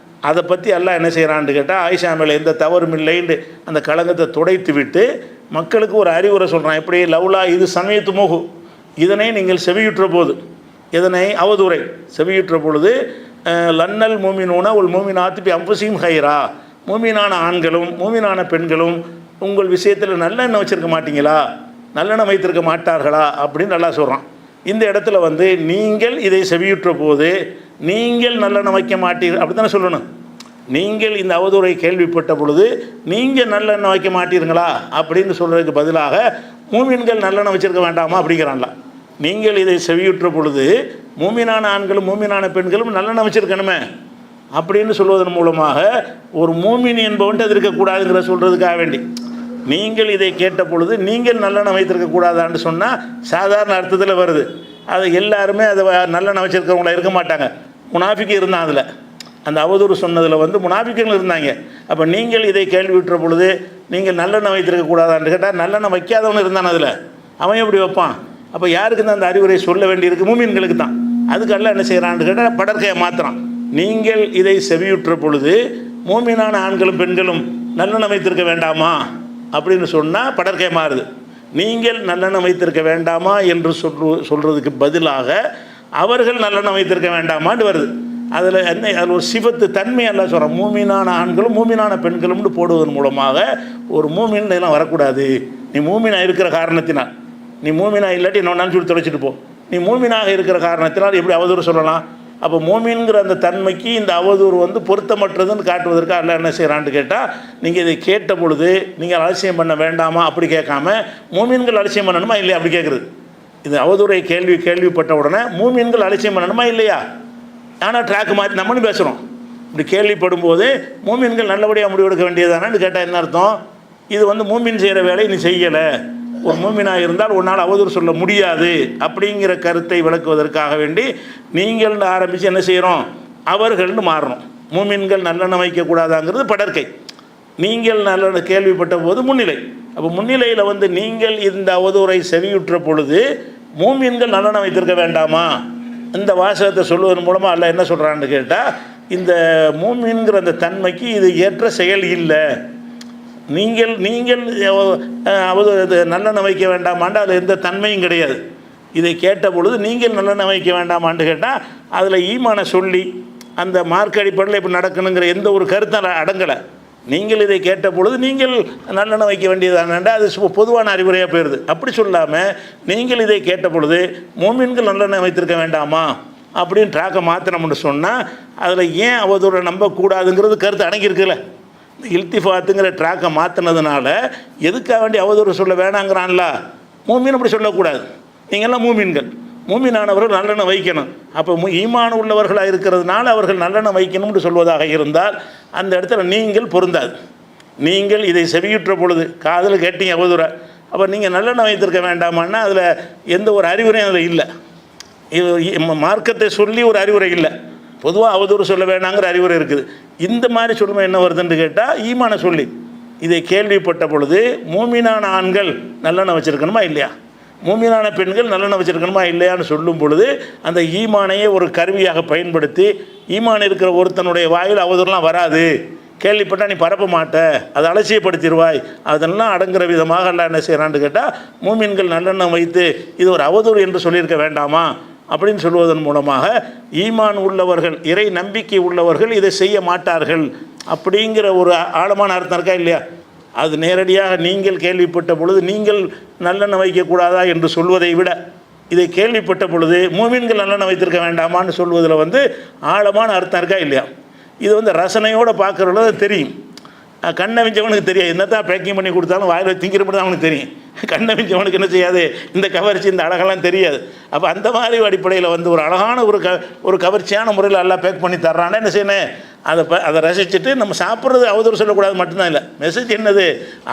அதை பற்றி அல்லாஹ் என்ன செய்கிறான்னு கேட்டால் ஆயிஷா மேலே எந்த தவறும் இல்லைன்னு அந்த களங்கத்தை துடைத்து விட்டு மக்களுக்கு ஒரு அறிவுரை சொல்கிறான். எப்படி, லவ்லா இது சமயத்துமுகு இதனை நீங்கள் செவியுற்ற போது, இதனை அவதூறை செவியுற்ற பொழுது லன்னல் மூமினூன உல் மூமினாத்து பி அம்புசியும் ஹைரா மூமினான ஆண்களும் மூமினான பெண்களும் உங்கள் விஷயத்தில் நல்லெண்ணம் வச்சுருக்க மாட்டீங்களா, நல்லெண்ணம் வைத்திருக்க மாட்டார்களா அப்படின்னு நல்லா சொல்கிறான். இந்த இடத்துல வந்து நீங்கள் இதை செவியுற்ற போது நீங்கள் நல்லெண்ணம் வைக்க மாட்டீர்கள் அப்படி தானே சொல்லணும். நீங்கள் இந்த அவதூறை கேள்விப்பட்ட பொழுது நீங்கள் நல்லெண்ணம் வைக்க மாட்டீர்களா அப்படின்னு சொல்கிறதுக்கு பதிலாக மூமின்கள் நல்லெண்ணம் வச்சுருக்க வேண்டாமா அப்படிங்கிறான்ல. நீங்கள் இதை செவியுற்ற பொழுது மூமினான ஆண்களும் மூமினான பெண்களும் நல்லெண்ணம் வச்சுருக்கணுமே அப்படின்னு சொல்வதன் மூலமாக ஒரு மூமின் என்பவன்ட்டு அது இருக்கக்கூடாதுங்கிற சொல்கிறதுக்காக வேண்டி நீங்கள் இதை கேட்ட பொழுது நீங்கள் நல்லெண்ணம் வைத்திருக்கக்கூடாதான்னு சொன்னால் சாதாரண அர்த்தத்தில் வருது. அது எல்லாருமே அதை நல்லெண்ணம் வச்சுருக்கிறவங்கள இருக்க மாட்டாங்க, முனாஃபிக்கு இருந்தான். அதில் அந்த அவதூறு சொன்னதில் வந்து முனாஃபிக்குகள் இருந்தாங்க. அப்போ நீங்கள் இதை கேள்வியுற்ற பொழுது நீங்கள் நல்லெண்ணம் வைத்திருக்கக்கூடாதான்னு கேட்டால் நல்லெண்ணம் வைக்காதவனு இருந்தான், அதில் அவன் எப்படி வைப்பான்? அப்போ யாருக்கு தான் அந்த அறிவுரை சொல்ல வேண்டியிருக்கு? மூமின்களுக்கு தான். அதுக்கு எல்லாம் என்ன செய்கிறான்னு கேட்டால் படற்கையை மாற்றுறான். நீங்கள் இதை செவியுற்ற பொழுது மூமினான ஆண்களும் பெண்களும் நல்லெண்ணம் வைத்திருக்க வேண்டாமா அப்படின்னு சொன்னால் படற்கையை மாறுது. நீங்கள் நல்லெண்ணம் வைத்திருக்க வேண்டாமா என்று சொல்கிறதுக்கு பதிலாக அவர்கள் நல்லெண்ணம் வைத்திருக்க வேண்டாமான்னு வருது. அதில் அதில் ஒரு சிவத்து தன்மை எல்லாம் சொல்கிறோம். மூமினான ஆண்களும் மூமினான பெண்களும்னு போடுவதன் மூலமாக ஒரு மூமின் இதெல்லாம் வரக்கூடாது. நீ மூமினாக இருக்கிற காரணத்தினால், நீ மூமினாக இல்லாட்டி இன்னொன்று சொல்லி தொலைச்சிட்டு போ, நீ மூமினாக இருக்கிற காரணத்தினால் எப்படி அவதூறு சொல்லலாம்? அப்போ மூமின்கிற அந்த தன்மைக்கு இந்த அவதூறு வந்து பொருத்தமற்றதுன்னு காட்டுவதற்கு அல்ல என்ன செய்கிறான்னு கேட்டால், நீங்கள் இதை கேட்ட பொழுது நீங்கள் அலட்சியம் பண்ண வேண்டாமா அப்படி கேட்காம மூமின்கள் அலட்சியம் பண்ணணுமா இல்லையா அப்படி கேட்குறது. இது அவதூறை கேள்விப்பட்ட உடனே மூமின்கள் அலட்சியம் பண்ணணுமா இல்லையா? ஆனால் ட்ராக்கு மாற்றி நம்மளும் பேசுகிறோம். இப்படி கேள்விப்படும் போது மூமின்கள் நல்லபடியாக முடிவெடுக்க வேண்டியதானு கேட்டால் என்ன அர்த்தம்? இது வந்து மூமின் செய்கிற வேலையை நீ செய்யலை, ஒரு மூமினாக இருந்தால் உன்னால் அவதூறு சொல்ல முடியாது அப்படிங்கிற கருத்தை விளக்குவதற்காக வேண்டி நீங்கள் ஆரம்பித்து என்ன செய்கிறோம், அவர்கள்னு மாறணும். மூமின்கள் நல்லெண்ணம் வைக்கக்கூடாதாங்கிறது படற்கை. நீங்கள் நல்ல கேள்விப்பட்ட போது முன்னிலை. அப்போ முன்னிலையில் வந்து நீங்கள் இந்த அவதூறை செவியுற்ற பொழுது மூமின்கள் நல்லெண்ணம் வைத்திருக்க வேண்டாமா? இந்த வாசகத்தை சொல்வதன் மூலமாக அல்ல என்ன சொல்கிறான்னு கேட்டால், இந்த மூமின்கிற அந்த தன்மைக்கு இது ஏற்ற செயல் இல்லை. நீங்கள் நல்லெண்ணம் வைக்க வேண்டாமாண்டு அதில் எந்த தன்மையும் கிடையாது. இதை கேட்ட பொழுது நீங்கள் நல்லெண்ணம் வைக்க வேண்டாமான்னு கேட்டால் அதில் ஈமான சொல்லி அந்த மார்க் அடிப்படையில் இப்படி நடக்கணுங்கிற எந்த ஒரு கருத்தை அடங்கலை. நீங்கள் இதை கேட்ட பொழுது நீங்கள் நல்லெண்ணம் வைக்க வேண்டியதானண்டா அது பொதுவான அறிவுரையாக போயிடுது. அப்படி சொல்லாமல் நீங்கள் இதை கேட்ட பொழுது மூமின்கள் நல்லெண்ணம் வைத்திருக்க வேண்டாமா அப்படின்னு ட்ராக்கை மாற்றினோம்னு சொன்னால் அதில் ஏன் அவதூறை நம்பக்கூடாதுங்கிறது கருத்து அடங்கியிருக்குல்ல. இல்திஃபாத்துங்கிற ட்ராக்கை மாற்றினதுனால எதுக்காக வேண்டி அவதூறு சொல்ல வேணாங்கிறான்ல. மூமின் அப்படி சொல்லக்கூடாது. நீங்கள்லாம் மூமினானவர்கள் நல்லெண்ணம் வைக்கணும். அப்போ ஈமான் உள்ளவர்களாக இருக்கிறதுனால அவர்கள் நல்லெண்ணம் வைக்கணும்னு சொல்வதாக இருந்தால் அந்த இடத்துல நீங்கள் பொருந்தாது. நீங்கள் இதை செவியுற்ற பொழுது காதில் கேட்டீங்க அவதூறை, அப்போ நீங்கள் நல்லெண்ணம் வைத்திருக்க வேண்டாமான்னா அதில் எந்த ஒரு அறிவுரையும் அதில் இல்லை. இது மார்க்கத்தை சொல்லி ஒரு அறிவுரை இல்லை. பொதுவாக அவதூறு சொல்ல வேண்டாங்கிற அறிவுரை இருக்குது. இந்த மாதிரி சொல்லுமா என்ன வருதுன்னு கேட்டால், ஈமான சொல்லி இதை கேள்விப்பட்ட பொழுது மூமினான ஆண்கள் நல்லெண்ணம் வச்சுருக்கணுமா இல்லையா, மூமினான பெண்கள் நல்லெண்ணம் வச்சுருக்கணுமா இல்லையான்னு சொல்லும் பொழுது அந்த ஈமானையே ஒரு கருவியாக பயன்படுத்தி ஈமான் இருக்கிற ஒருத்தனுடைய வாயில் அவதூறுலாம் வராது, கேள்விப்பட்டால் நீ பரப்ப மாட்ட, அதை அலட்சியப்படுத்திடுவாய், அதெல்லாம் அடங்குற விதமாக எல்லாம் என்ன செய்கிறான்னு கேட்டால், மூமின்கள் நல்லெண்ணம் வைத்து இது ஒரு அவதூறு என்று சொல்லியிருக்க வேண்டாமா அப்படின்னு சொல்வதன் மூலமாக ஈமான் உள்ளவர்கள், இறை நம்பிக்கை உள்ளவர்கள் இதை செய்ய மாட்டார்கள் அப்படிங்கிற ஒரு ஆழமான அர்த்தம் இருக்கா இல்லையா? அது நேரடியாக நீங்கள் கேள்விப்பட்ட பொழுது நீங்கள் நல்லெண்ணம் வைக்கக்கூடாதா என்று சொல்வதை விட இதை கேள்விப்பட்ட பொழுது மூமின்கள் நல்லெண்ணம் வைத்திருக்க வேண்டாமான்னு சொல்வதில் வந்து ஆழமான அர்த்தம் இருக்கா இல்லையா? இது வந்து ரசனையோடு பார்க்குறவங்கள தெரியும். கண்ணை விஞ்சவனுக்கு தெரியாது, என்னத்தான் பேக்கிங் பண்ணி கொடுத்தாலும் வாயில் திங்கிறப்படி தான் அவனுக்கு தெரியும். கண்ணை விஞ்சவனுக்கு என்ன செய்யாது, இந்த கவர்ச்சி இந்த அழகெல்லாம் தெரியாது. அப்போ அந்த மாதிரி அடிப்படையில் வந்து ஒரு அழகான ஒரு கவர்ச்சியான முறையில் எல்லாம் பேக் பண்ணி தர்றான்னா என்ன செய்யணும், அதை ரசிச்சுட்டு நம்ம சாப்பிட்றது அவதூறு சொல்லக்கூடாது மட்டும்தான் இல்லை. மெசேஜ் என்னது,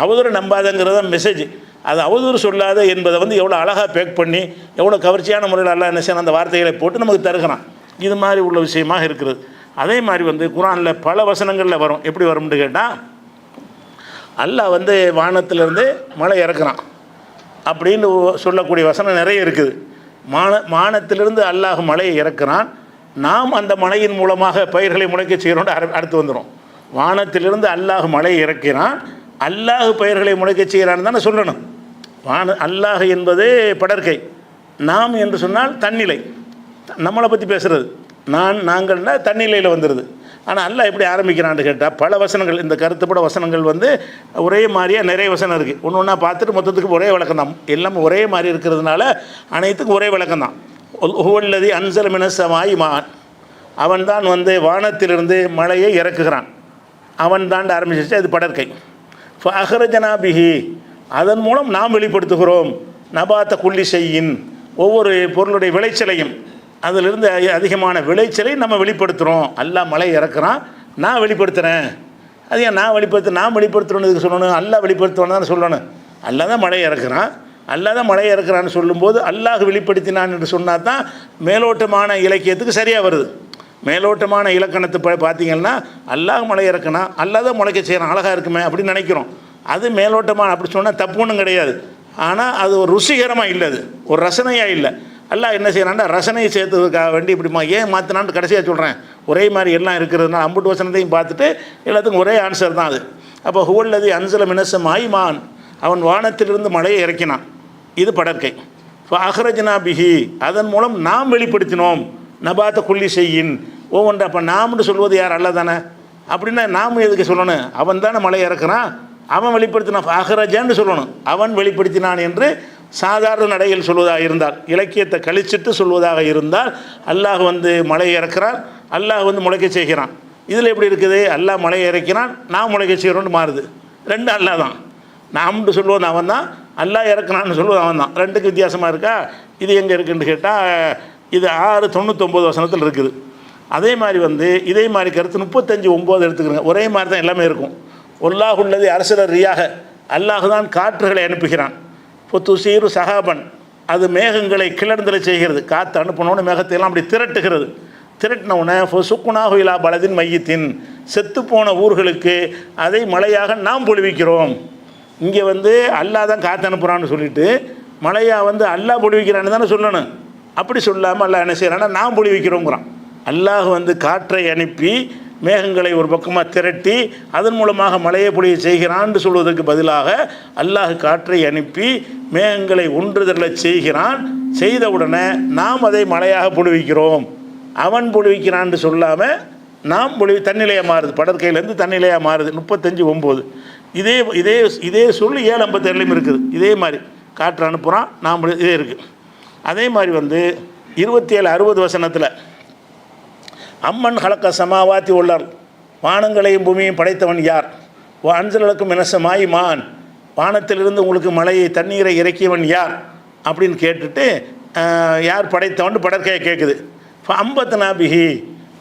அவதூறு நம்பாதங்கிறது தான் மெசேஜ். அது அவதூறு சொல்லாத என்பதை வந்து எவ்வளோ அழகாக பேக் பண்ணி எவ்வளோ கவர்ச்சியான முறையில் எல்லாம் என்ன செய்யணும் அந்த வார்த்தைகளை போட்டு நமக்கு தருகிறான். இது மாதிரி உள்ள விஷயமாக இருக்கிறது. அதே மாதிரி வந்து குர்ஆனில் பல வசனங்களில் வரும். எப்படி வரும்னு கேட்டால், அல்லாஹ் வந்து வானத்திலிருந்து மழை இறக்குறான் அப்படின்னு சொல்லக்கூடிய வசனம் நிறைய இருக்குது. வானத்திலிருந்து அல்லாஹ் மழையை இறக்குறான், நாம் அந்த மழையின் மூலமாக பயிர்களை முளைக்க செய்கிறோன்னு அடுத்து வந்துடும். வானத்திலிருந்து அல்லாஹ் மழையை இறக்கிறான், அல்லாஹ் பயிர்களை முளைக்க செய்கிறான்னு தானே சொல்லணும். அல்லாஹ் என்பது படற்கை, நாம் என்று சொன்னால் தன்னிலை, நம்மளை பற்றி பேசுகிறது. நாங்கள்னா தன்னிலையில் வந்துடுது. ஆனால் அல்லாஹ் எப்படி ஆரம்பிக்கிறான்னு கேட்டால் பல வசனங்கள், இந்த கருத்துப்பட வசனங்கள் வந்து ஒரே மாதிரியாக நிறைய வசனம் இருக்குது. ஒன்று ஒன்றா பார்த்துட்டு மொத்தத்துக்கு ஒரே விளக்கம் தான், எல்லாமே ஒரே மாதிரி இருக்கிறதுனால அனைத்துக்கும் ஒரே விளக்கம் தான். ஹுவல்லதி அன்ஸல மினஸ் ஸமாஇ மாஅன், அவன் தான் வந்து வானத்திலிருந்து மழையை இறக்குகிறான், அவன் தான் ஆரம்பிச்சிச்சு. அது படற்கை. ஃபஅஹ்ரஜனா பிஹி, அதன் மூலம் நாம் வெளிப்படுத்துகிறோம். நபாத்த குல்லி ஷைஇன், ஒவ்வொரு பொருளுடைய விளைச்சலையும், அதிலிருந்து அதிகமான விளைச்சலை நம்ம வெளிப்படுத்துகிறோம். அல்லாஹ் மழை இறக்குறான், நான் வெளிப்படுத்துகிறேன். அது ஏன் நான் வெளிப்படுத்துகிறோன்னு இதுக்கு சொல்லணும், அல்லாஹ் வெளிப்படுத்துவான்னு தானே சொல்லணும். அல்லாஹ் தான் மழை இறக்குறான், அல்லாஹ் தான் மழை இறக்குறான்னு சொல்லும்போது அல்லாஹ் வெளிப்படுத்தினான் என்று சொன்னால் தான் மேலோட்டமான இலக்கியத்துக்கு சரியாக வருது. மேலோட்டமான இலக்கணத்தை பார்த்தீங்கன்னா அல்லாஹ் மழை இறக்குனா, அல்லாஹ் தான் முளைக்க செய்கிறான், அழகாக இருக்குமே அப்படின்னு நினைக்கிறோம். அது மேலோட்டமான அப்படி சொன்னால் தப்பு ஒன்றும் கிடையாது. ஆனால் அது ஒரு ருசிகரமாக இல்லை, அது ஒரு ரசனையாக இல்லை. அல்லாஹ் என்ன செய்யறான்னா ரசனையை சேர்த்ததுக்காக வேண்டி இப்படிமா ஏன் மாற்றினான்னு கடைசியாக சொல்கிறேன். ஒரே மாதிரி எல்லாம் இருக்கிறதுனால அம்புட்டு வசனத்தையும் பார்த்துட்டு எல்லாத்துக்கும் ஒரே ஆன்சர் தான் அது. அப்போ ஹுவல்லதி அன்ஸல மினஸ் ஸமாஇ மாஅன், அவன் வானத்திலிருந்து மழையை இறக்கினான், இது படற்கை. ஃபஅஹ்ரஜனா பிஹி, அதன் மூலம் நாம் வெளிப்படுத்தினோம். நபாத்த குல்லி ஷைஇன், ஒவ்வொன்று. அப்போ நாம்னு சொல்வது யார், அல்லாஹ் தானே. அப்படின்னா நாம் எதுக்கு சொல்லணும், அவன் தானே மழை இறக்குறான், அவன் வெளிப்படுத்தினான். ஃபஅஹ்ரஜான்னு சொல்லணும், அவன் வெளிப்படுத்தினான் என்று சாதாரண நடையில் சொல்வதாக இருந்தால், இலக்கியத்தை கழிச்சிட்டு சொல்வதாக இருந்தால், அல்லாஹ் வந்து மழை இறக்குறான், அல்லாஹ் வந்து முளைக்க செய்கிறான். இதில் எப்படி இருக்குது? அல்லாஹ் மழையை இறக்கிறான், நான் முளைக்க செய்கிறோன்னு மாறுது. ரெண்டு அல்லாஹ் தான். நாம்னு சொல்லுவது அவன் தான், அல்லாஹ் இறக்குனான்னு சொல்லுவது அவன் தான். ரெண்டுக்கு வித்தியாசமாக இருக்கா? இது எங்கே இருக்குதுன்னு கேட்டால், இது 6:99 வசனத்தில் இருக்குது. அதே மாதிரி வந்து இதே மாதிரி கருத்து 35:9 எடுத்துக்கிறங்க. ஒரே மாதிரி தான் எல்லாமே இருக்கும். ஒல்லாஹ் உள்ளது அரசலர் ரியாக, அல்லாஹ் தான் காற்றுகளை அனுப்புகிறான். இப்போ துசீரு சஹாபன், அது மேகங்களை கிளர்ந்தலை செய்கிறது. காற்று அனுப்பினோன்னு மேகத்தையெல்லாம் அப்படி திரட்டுகிறது. திரட்டினவுடனே சுக்குனாக இலா பலதின் மையத்தின், செத்துப்போன ஊர்களுக்கு அதை மழையாக நாம் பொழிவிக்கிறோம். இங்கே வந்து அல்லாஹ் தான் காற்று அனுப்புகிறான்னு சொல்லிட்டு மழையாக வந்து அல்லாஹ் பொழிவிக்கிறான்னு தானே சொல்லணும். அப்படி சொல்லாமல் அல்லாஹ் என்ன செய்கிறான்னா நாம் பொழிவிக்கிறோங்கிறான். அல்லாஹ் வந்து காற்றை அனுப்பி மேகங்களை ஒரு பக்கமாக திரட்டி அதன் மூலமாக மழையை பொழிய செய்கிறான்னு சொல்வதற்கு பதிலாக அல்லாஹ் காற்றை அனுப்பி மேகங்களை ஒன்றுதலை செய்கிறான். செய்தவுடனே நாம் அதை மழையாக பொழிவிக்கிறோம். அவன் பொழிவிக்கிறான்னு சொல்லாமல் நாம் தன்னிலையாக மாறுது. படற்கையிலேருந்து தன்னிலையாக மாறுது. 35:9 இதே இதே இதே சொல்லி 7:57 இருக்குது. இதே மாதிரி காற்று அனுப்புகிறான், நாம் இதே இருக்குது. அதே மாதிரி வந்து 27:60 வசனத்தில் அம்மன் ஹலக்க சமாவாத்தி உள்ளார், வானங்களையும் பூமியையும் படைத்தவன் யார்? அஞ்சலுக்கும் இனசமாய் மான், வானத்திலிருந்து உங்களுக்கு மழையை தண்ணீரை இறக்கியவன் யார் அப்படின்னு கேட்டுட்டு யார் படைத்தவன் படற்கையை கேட்குது. அம்பத்னாபிஹி,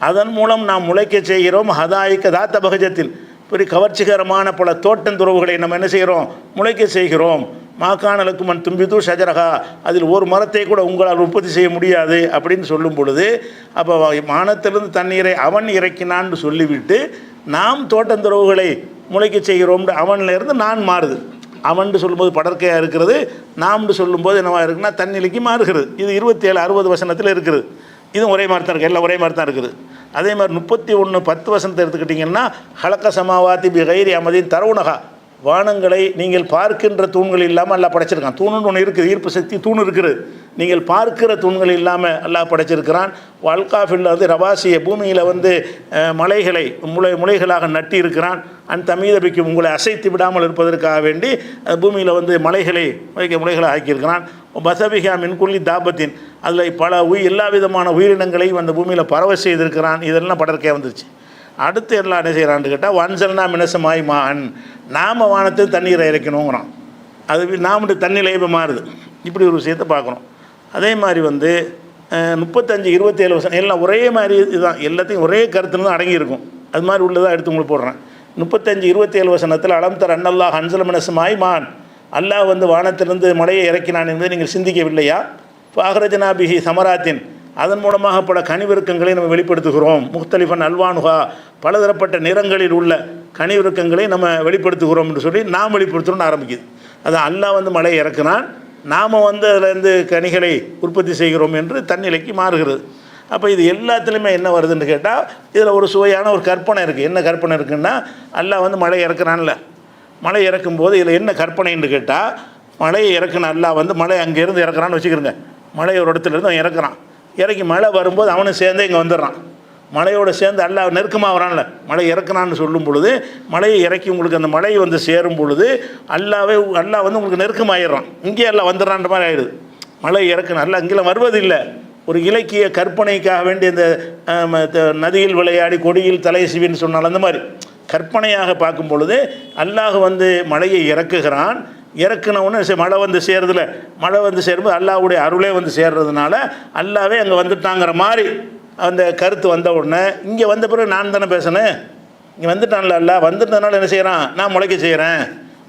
அதன் மூலம் நாம் முளைக்க செய்கிறோம். ஹதாயிக்க தாத்த பகஜத்தில், பெரிய கவர்ச்சிகரமான பல தோட்டந்துறவுகளை நம்ம என்ன செய்கிறோம்? முளைக்க செய்கிறோம். மாக்கானலுக்கு மண் தும்பிது ஷஜரகா, அதில் ஒரு மரத்தை கூட உங்களால் உற்பத்தி செய்ய முடியாது அப்படின்னு சொல்லும் பொழுது, அப்போ வானத்திலிருந்து தண்ணீரை அவன் இறக்கினான்னு சொல்லிவிட்டு நாம் தோட்டந்துறவுகளை முளைக்க செய்கிறோம். அவனிலிருந்து நான் மாறுது. அவன்ட்டு சொல்லும்போது படற்கையாக இருக்கிறது, நாம்னு சொல்லும்போது என்னவா இருக்குன்னா தண்ணிலைக்கு மாறுகிறது. இது 27:60 வசனத்தில் இருக்குது. இதுவும் ஒரே மாதிரி தான் இருக்குது. எல்லாம் ஒரே மாதிரி தான் இருக்குது. அதே மாதிரி 31:10 வசனத்தை எடுத்துக்கிட்டிங்கன்னா ஹலக்க சமாவாத்தி பி கைரி அமதின் தரவுனகா, வானங்களை நீங்கள் பார்க்கின்ற தூண்கள் இல்லாமல் அல்லாஹ் படைச்சிருக்கான். தூணுன்னு ஒன்று இருக்குது, ஈர்ப்பு சக்தி தூண் இருக்குது. நீங்கள் பார்க்கிற தூண்கள் இல்லாமல் அல்லாஹ் படைச்சிருக்கிறான். வல்காஃபில் வந்து ரவாசிய, பூமியில் வந்து மலைகளை முளைகளாக நட்டி இருக்கிறான். அந்த தமீதபிக்கு உங்களை அசைத்து விடாமல் இருப்பதற்காக வேண்டி பூமியில் வந்து முளைகளை ஆக்கியிருக்கிறான். பசபிகா மின்குள்ளி தாபத்தின், அதில் பல எல்லா விதமான உயிரினங்களையும் அந்த பூமியில் பரவ செய்திருக்கிறான். இதெல்லாம் படற்கையாக வந்துருச்சு. அடுத்து எல்லாம் என்ன செய்கிறான்னு கேட்டால் வன்சல்னா மினசமாய் மான், நாம வானத்தில் தண்ணீரை இறைக்கணுங்கிறான். அது நாம தண்ணியில் இப்போ மாறுது. இப்படி ஒரு விஷயத்தை பார்க்குறோம். அதே மாதிரி வந்து 35:27 வசனம் எல்லாம் ஒரே மாதிரி இதுதான். எல்லாத்தையும் ஒரே கருத்துன்னு தான் அடங்கியிருக்கும். அது மாதிரி உள்ளதாக எடுத்து உங்களுக்கு போடுறேன். 35:27 வசனத்தில் அலம்தர் அன்னல்லாஹ் ஹன்சல் மினசமாய் மான், அல்லாஹ் வந்து வானத்திலிருந்து மழையை இறக்கினான் என்பதை நீங்கள் சிந்திக்கவில்லையா? ஃபாஹ்ரஜனா பிஹி சமராத்தின், அதன் மூலமாக பல கனிவிருக்கங்களை நம்ம வெளிப்படுத்துகிறோம். முக்தலிஃபன் அல்வானுகா, பலதரப்பட்ட நிறங்களில் உள்ள கனிவிருக்கங்களை நம்ம வெளிப்படுத்துகிறோம் என்று சொல்லி நாம் வெளிப்படுத்துகிறோம்னு ஆரம்பிக்குது. அது அல்லாஹ் வந்து மழை இறக்குனான், நாம் வந்து அதிலேருந்து கனிகளை உற்பத்தி செய்கிறோம் என்று தன்னிலைக்கு மாறுகிறது. அப்போ இது எல்லாத்துலேயுமே என்ன வருதுன்னு கேட்டால் இதில் ஒரு சுவையான ஒரு கற்பனை இருக்குது. என்ன கற்பனை இருக்குன்னா, அல்லாஹ் வந்து மழை இறக்குறான்ல, மழை இறக்கும்போது இதில் என்ன கற்பனைன்னு கேட்டால், மழையை இறக்குன அல்லாஹ் வந்து மழை அங்கேருந்து இறக்குறான்னு வச்சுக்கிறோங்க. மழை ஒரு இடத்துலேருந்து அவன் இறக்குறான். இறக்கி மழை வரும்போது அவனும் சேர்ந்து இங்கே வந்துடுறான். மழையோடு சேர்ந்து அல்லாஹ் நெருக்கமாக வரான்ல, மழை இறக்குனான்னு சொல்லும் பொழுது மழையை இறக்கி உங்களுக்கு அந்த மழை வந்து சேரும் பொழுது அல்லாஹ் வந்து உங்களுக்கு நெருக்கமாகிடுறான். இங்கே எல்லாம் வந்துடுறான்ற மாதிரி ஆகிடுது. மழை இறக்குன அல்லாஹ் இங்கெல்லாம் வருவதில்லை. ஒரு இலக்கிய கற்பனைக்காக வேண்டிய இந்த நதியில் விளையாடி கொடியில் தலை சிவின்னு சொன்னால் அந்த மாதிரி கற்பனையாக பார்க்கும் பொழுது அல்லாஹ் வந்து மழையை இறக்குகிறான். இறக்குனவுன்னு மழை வந்து சேருதில்ல, மழை வந்து சேரும்போது அல்லாஹ்வுடைய அருளே வந்து சேர்றதுனால அல்லாவே அங்கே வந்துட்டாங்கிற மாதிரி அந்த கருத்து வந்த உடனே இங்கே வந்த பிறகு நான் தானே பேசினேன். இங்கே வந்துட்டான்ல அல்லாஹ், வந்துட்டதுனால என்ன செய்கிறான்? நான் முளைக்க செய்கிறேன்,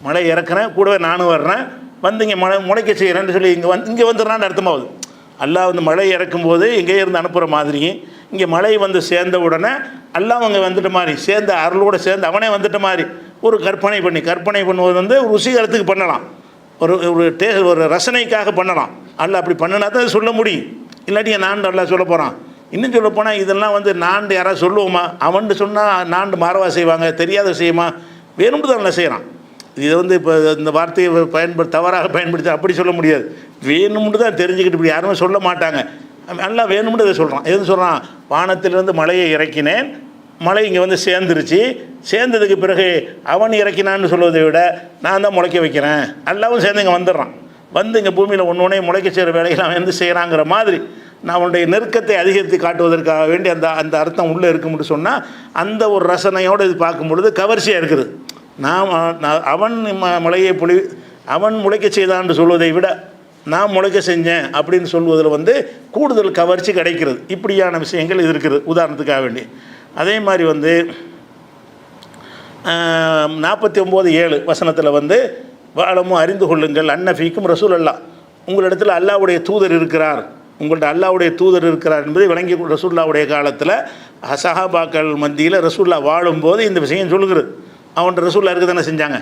மழை இறக்குறேன், கூடவே நானும் வர்றேன், வந்து இங்கே முளைக்க செய்கிறேன்னு சொல்லி இங்கே வந்துடுறான்னு அர்த்தமாகுது. அல்லாஹ் வந்து மழை இறக்கும்போது எங்கேயே இருந்து அனுப்புகிற மாதிரி இங்கே மழை வந்து சேர்ந்த உடனே அல்லாஹ் அங்கே வந்துட்ட மாதிரி, சேர்ந்த அருளோடு சேர்ந்து அவனே வந்துட்ட மாதிரி ஒரு கற்பனை பண்ணுவது வந்து ஒரு ருசிகரத்துக்கு பண்ணலாம், ஒரு ரசனைக்காக பண்ணலாம். அல்லாஹ் அப்படி பண்ணினா தான் சொல்ல முடியும். இல்லாட்டி நான் அல்லாஹ் சொல்ல போகிறான். இன்னும் சொல்ல போனால் இதெல்லாம் வந்து நான் யாராவது சொல்லுவோமா? அவன்ட்டு சொன்னால் நான் மாறவா செய்வாங்க, தெரியாத விஷயமா? வேணும்னு தான் நல்லா செய்கிறான். இதை வந்து இப்போ இந்த வார்த்தையை தவறாக பயன்படுத்தி அப்படி சொல்ல முடியாது. வேணும்னு தான் தெரிஞ்சுக்கிட்டு இப்படி யாருமே சொல்ல மாட்டாங்க. நல்லா வேணும்னு இதை சொல்கிறான். எதுன்னு சொல்கிறான்? வானத்திலிருந்து மழையை இறக்கினேன், மழை இங்கே வந்து சேர்ந்துருச்சு, சேர்ந்ததுக்கு பிறகு அவன் இறக்கினான்னு சொல்வதை விட நான் தான் முளைக்க வைக்கிறேன், அல்லாவும் சேர்ந்து இங்கே வந்துடுறான். வந்து இங்கே பூமியில் ஒன்றே முளைக்க செய்கிற வேலையெல்லாம் வந்து செய்கிறாங்கிற மாதிரி நான் அவனுடைய நெருக்கத்தை அதிகரித்து காட்டுவதற்காக வேண்டி அந்த அந்த அர்த்தம் உள்ளே இருக்கும்னு சொன்னால் அந்த ஒரு ரசனையோடு இது பார்க்கும் பொழுது கவர்ச்சியாக இருக்குது. அவன் அவன் முளைக்க செய்தான்னு சொல்வதை விட நான் முளைக்க செஞ்சேன் அப்படின்னு சொல்வதில் வந்து கூடுதல் கவர்ச்சி கிடைக்கிறது. இப்படியான விஷயங்கள் இது இருக்குது உதாரணத்துக்காக வேண்டி. அதே மாதிரி வந்து 49:7 வசனத்தில் வந்து வாழமும் அறிந்து கொள்ளுங்கள் அன்னஃபீக்கும் ரசூல் அல்லா, உங்களிடத்தில் அல்லாவுடைய தூதர் இருக்கிறார், உங்கள்கிட்ட அல்லாவுடைய தூதர் இருக்கிறார் என்பதை விளங்கி ரசூல்லாவுடைய காலத்தில் சஹாபாக்கள் மத்தியில் ரசூல்லா வாழும்போது இந்த விஷயம் சொல்லுகிறது. அவன்கிட்ட ரசூல்லா இருக்க தானே செஞ்சாங்க.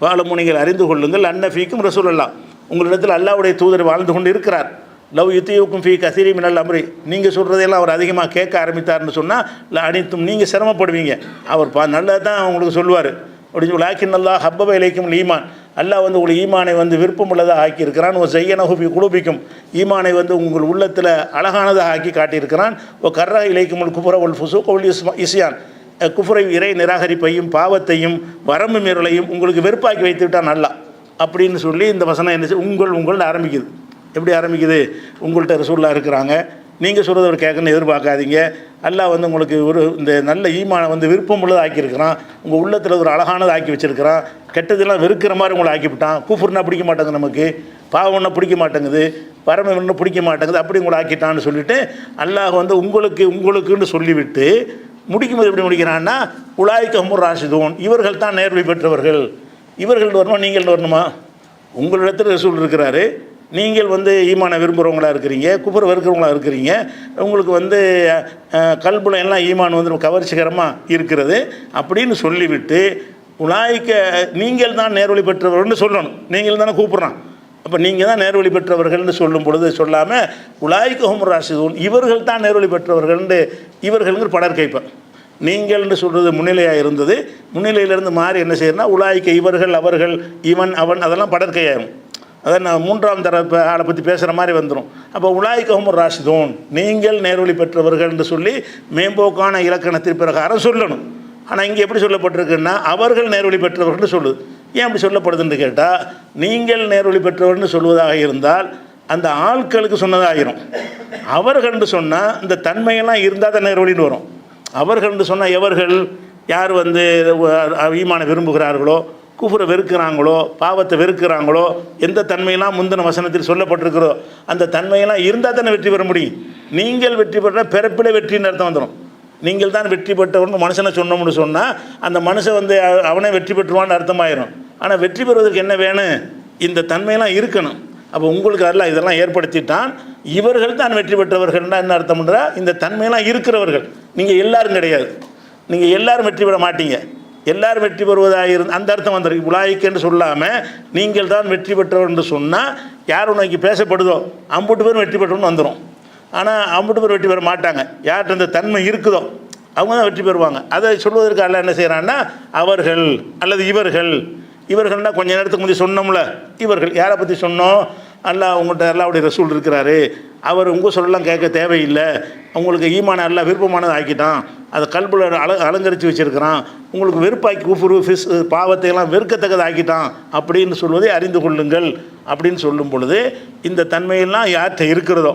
வாழும் நீங்கள் அறிந்து கொள்ளுங்கள் அன்னஃபீக்கும் ரசூல் அல்லா, உங்களிடத்தில் அல்லாவுடைய தூதர் வாழ்ந்து கொண்டு இருக்கிறார். லவ் யுத்தியுக்கும் ஃபீ கசீரி மினல் அம்ரி, நீங்கள் சொல்கிறதையெல்லாம் அவர் அதிகமாக கேட்க ஆரம்பித்தார்னு சொன்னால் அனைத்தும் நீங்கள் சிரமப்படுவீங்க. அவர் நல்லது தான் உங்களுக்கு சொல்லுவார் அப்படின்னு சொல்லி லாக்கின் அல்லா ஹப்பப இலைக்கும் ஈமான், அல்லாஹ் வந்து உங்களுக்கு ஈமானை வந்து விருப்பம் உள்ளதாக ஆக்கியிருக்கிறான். ஒரு செய்யனகுபி குழுபிக்கும், ஈமானை வந்து உங்கள் உள்ளத்தில் அழகானதாக ஆக்கி காட்டியிருக்கிறான். ஓ கர்ரா இலைக்கும் குஃபுர ஒல் ஃபுசூக் ஒல் இஸ்யான், குஃபுரை இறை நிராகரிப்பையும் பாவத்தையும் வரம்பு மீறலையும் உங்களுக்கு வெறுப்பாக்கி வைத்து விட்டான் அல்லாஹ் அப்படின்னு சொல்லி இந்த வசனம் என்ன உங்கள்னு ஆரம்பிக்குது. எப்படி ஆரம்பிக்குது? உங்கள்கிட்ட ரசூல்லா இருக்கிறாங்க, நீங்கள் சொல்கிறத ஒரு கேட்கணும்னு எதிர்பார்க்காதீங்க. அல்லாஹ் வந்து உங்களுக்கு ஒரு இந்த நல்ல ஈமானை வந்து விருப்பம் உள்ளதை ஆக்கியிருக்கிறான், உங்கள் உள்ளத்தில் ஒரு அழகானதை ஆக்கி வச்சுருக்கிறான், கெட்டதெல்லாம் வெறுக்கிற மாதிரி உங்களை ஆக்கிவிட்டான். கூஃபுர்னா பிடிக்க மாட்டேங்குது, நமக்கு பாவம்னா பிடிக்க மாட்டேங்குது, பரமன்னு பிடிக்க மாட்டேங்குது, அப்படி உங்களை ஆக்கிட்டான்னு சொல்லிவிட்டு அல்லாஹ் வந்து உங்களுக்குன்னு சொல்லிவிட்டு முடிக்கும்போது எப்படி முடிக்கிறான்னா உலாய்க்க ஹுமுர் ராஷிதூன், இவர்கள் தான் நேர்வழி பெற்றவர்கள். இவர்கள் வரணுமா நீங்கள் வரணுமா? உங்களிடத்தில் ரசூல் இருக்கிறாரு, நீங்கள் வந்து ஈமானை விரும்புகிறவங்களா இருக்கிறீங்க, குஃபர் வெறுக்கிறவங்களா இருக்கிறீங்க, உங்களுக்கு வந்து கல்புல எல்லாம் ஈமான் வந்து கவர்ச்சிகரமாக இருக்கிறது அப்படின்னு சொல்லிவிட்டு உலாய்க்க நீங்கள் தான் நேர்வழி பெற்றவர்கள்னு சொல்லணும். நீங்கள் தானே கூப்பிட்றான், அப்போ நீங்கள் தான் நேர்வழி பெற்றவர்கள்னு சொல்லும் பொழுது சொல்லாமல் உலாய்க்க ஹுமுர் ராஷிதூன், இவர்கள் தான் நேர்வழி பெற்றவர்கள்னு இவர்கள்ங்கிற படற்கைப்பேன். நீங்கள்னு சொல்கிறது முன்னிலையாக இருந்தது, முன்னிலையிலேருந்து மாறி என்ன செய்யணும்னா உலாய்க்க இவர்கள் அவர்கள் இவன் அவன் அதெல்லாம் படற்கையாகும். அதான் நான் 3ஆம் தரப்பு ஆளை பற்றி பேசுகிற மாதிரி வந்துடும். அப்போ உலாய்க்க ஹுமுர் ராஷிதூன், நீங்கள் நேர்வழி பெற்றவர்கள் என்று சொல்லி மேம்போக்கான இலக்கணத்தின் பிரகாரம் சொல்லணும். ஆனால் இங்கே எப்படி சொல்லப்பட்டிருக்குன்னா அவர்கள் நேர்வழி பெற்றவர்கள்னு சொல்லுது. ஏன் அப்படி சொல்லப்படுதுன்னு கேட்டால், நீங்கள் நேர்வழி பெற்றவர்கள்னு சொல்வதாக இருந்தால் அந்த ஆட்களுக்கு சொன்னதாகிரும். அவர்கள்னு சொன்னால் இந்த தன்மையெல்லாம் இருந்தால் தான் நேர்வழின்னு வரும். அவர்கள்னு சொன்னால் எவர்கள்? யார் வந்து ஈமானை விரும்புகிறார்களோ, குஃபுரை வெறுக்கிறாங்களோ, பாவத்தை வெறுக்கிறாங்களோ, எந்த தன்மையெல்லாம் முந்தின வசனத்தில் சொல்லப்பட்டிருக்கிறோ அந்த தன்மையெல்லாம் இருந்தால் தானே வெற்றி பெற முடியும். நீங்கள் வெற்றி பெற்ற பிறப்பில் வெற்றின்னு அர்த்தம் வந்துடும். நீங்கள் தான் வெற்றி பெற்றவர்னு மனுஷனை சொன்னோம்னு சொன்னால் அந்த மனுஷன் வந்து அவனே வெற்றி பெற்றுவான்னு அர்த்தமாயிரும். ஆனால் வெற்றி பெறுவதற்கு என்ன வேணும்? இந்த தன்மையெல்லாம் இருக்கணும். அப்போ உங்களுக்கு அல்ல இதெல்லாம் ஏற்படுத்திட்டான். இவர்கள் தான் வெற்றி பெற்றவர்கள்னா என்ன அர்த்தம்ன்றா, இந்த தன்மையெல்லாம் இருக்கிறவர்கள். நீங்கள் எல்லாரும் கிடையாது, நீங்கள் எல்லாரும் வெற்றி பெற மாட்டீங்க. எல்லாரும் வெற்றி பெறுவதாக அந்த அர்த்தம் வந்துருக்கு. உலாய்க்கன்னு சொல்லாமல் நீங்கள் தான் வெற்றி பெற்றவர் என்று சொன்னால் யார் உனக்கு பேசப்படுதோ அம்புட்டு பேரும் வெற்றி பெற்றவன்னு வந்துடும். ஆனால் அம்புட்டு பேர் வெற்றி பெற மாட்டாங்க. யார்கிட்ட அந்த தன்மை இருக்குதோ அவங்க தான் வெற்றி பெறுவாங்க. அதை சொல்வதற்கு அல்ல என்ன செய்கிறான்னா அவர்கள் அல்லது இவர்கள்னால் கொஞ்சம் நேரத்துக்கு முந்தைய சொன்னோம்ல, இவர்கள் யாரை பற்றி சொன்னோம்? அல்லாஹ் உங்கள்கிட்ட அல்லாவுடைய ரசூல் இருக்கிறாரு, அவர் உங்கள் சொல்லலாம் கேட்க தேவையில்லை, உங்களுக்கு ஈமான அல்லாஹ் விருப்பமானதை ஆக்கிட்டான், அதை கல்புல அலங்கரித்து வச்சுருக்கிறான், உங்களுக்கு வெறுப்பாக்கி குஃபுரு பாவத்தை எல்லாம் வெறுக்கத்தக்கதை ஆக்கிட்டான் அப்படின்னு சொல்வதை அறிந்து கொள்ளுங்கள் அப்படின்னு சொல்லும் பொழுது இந்த தன்மையெல்லாம் யார்கிட்ட இருக்கிறதோ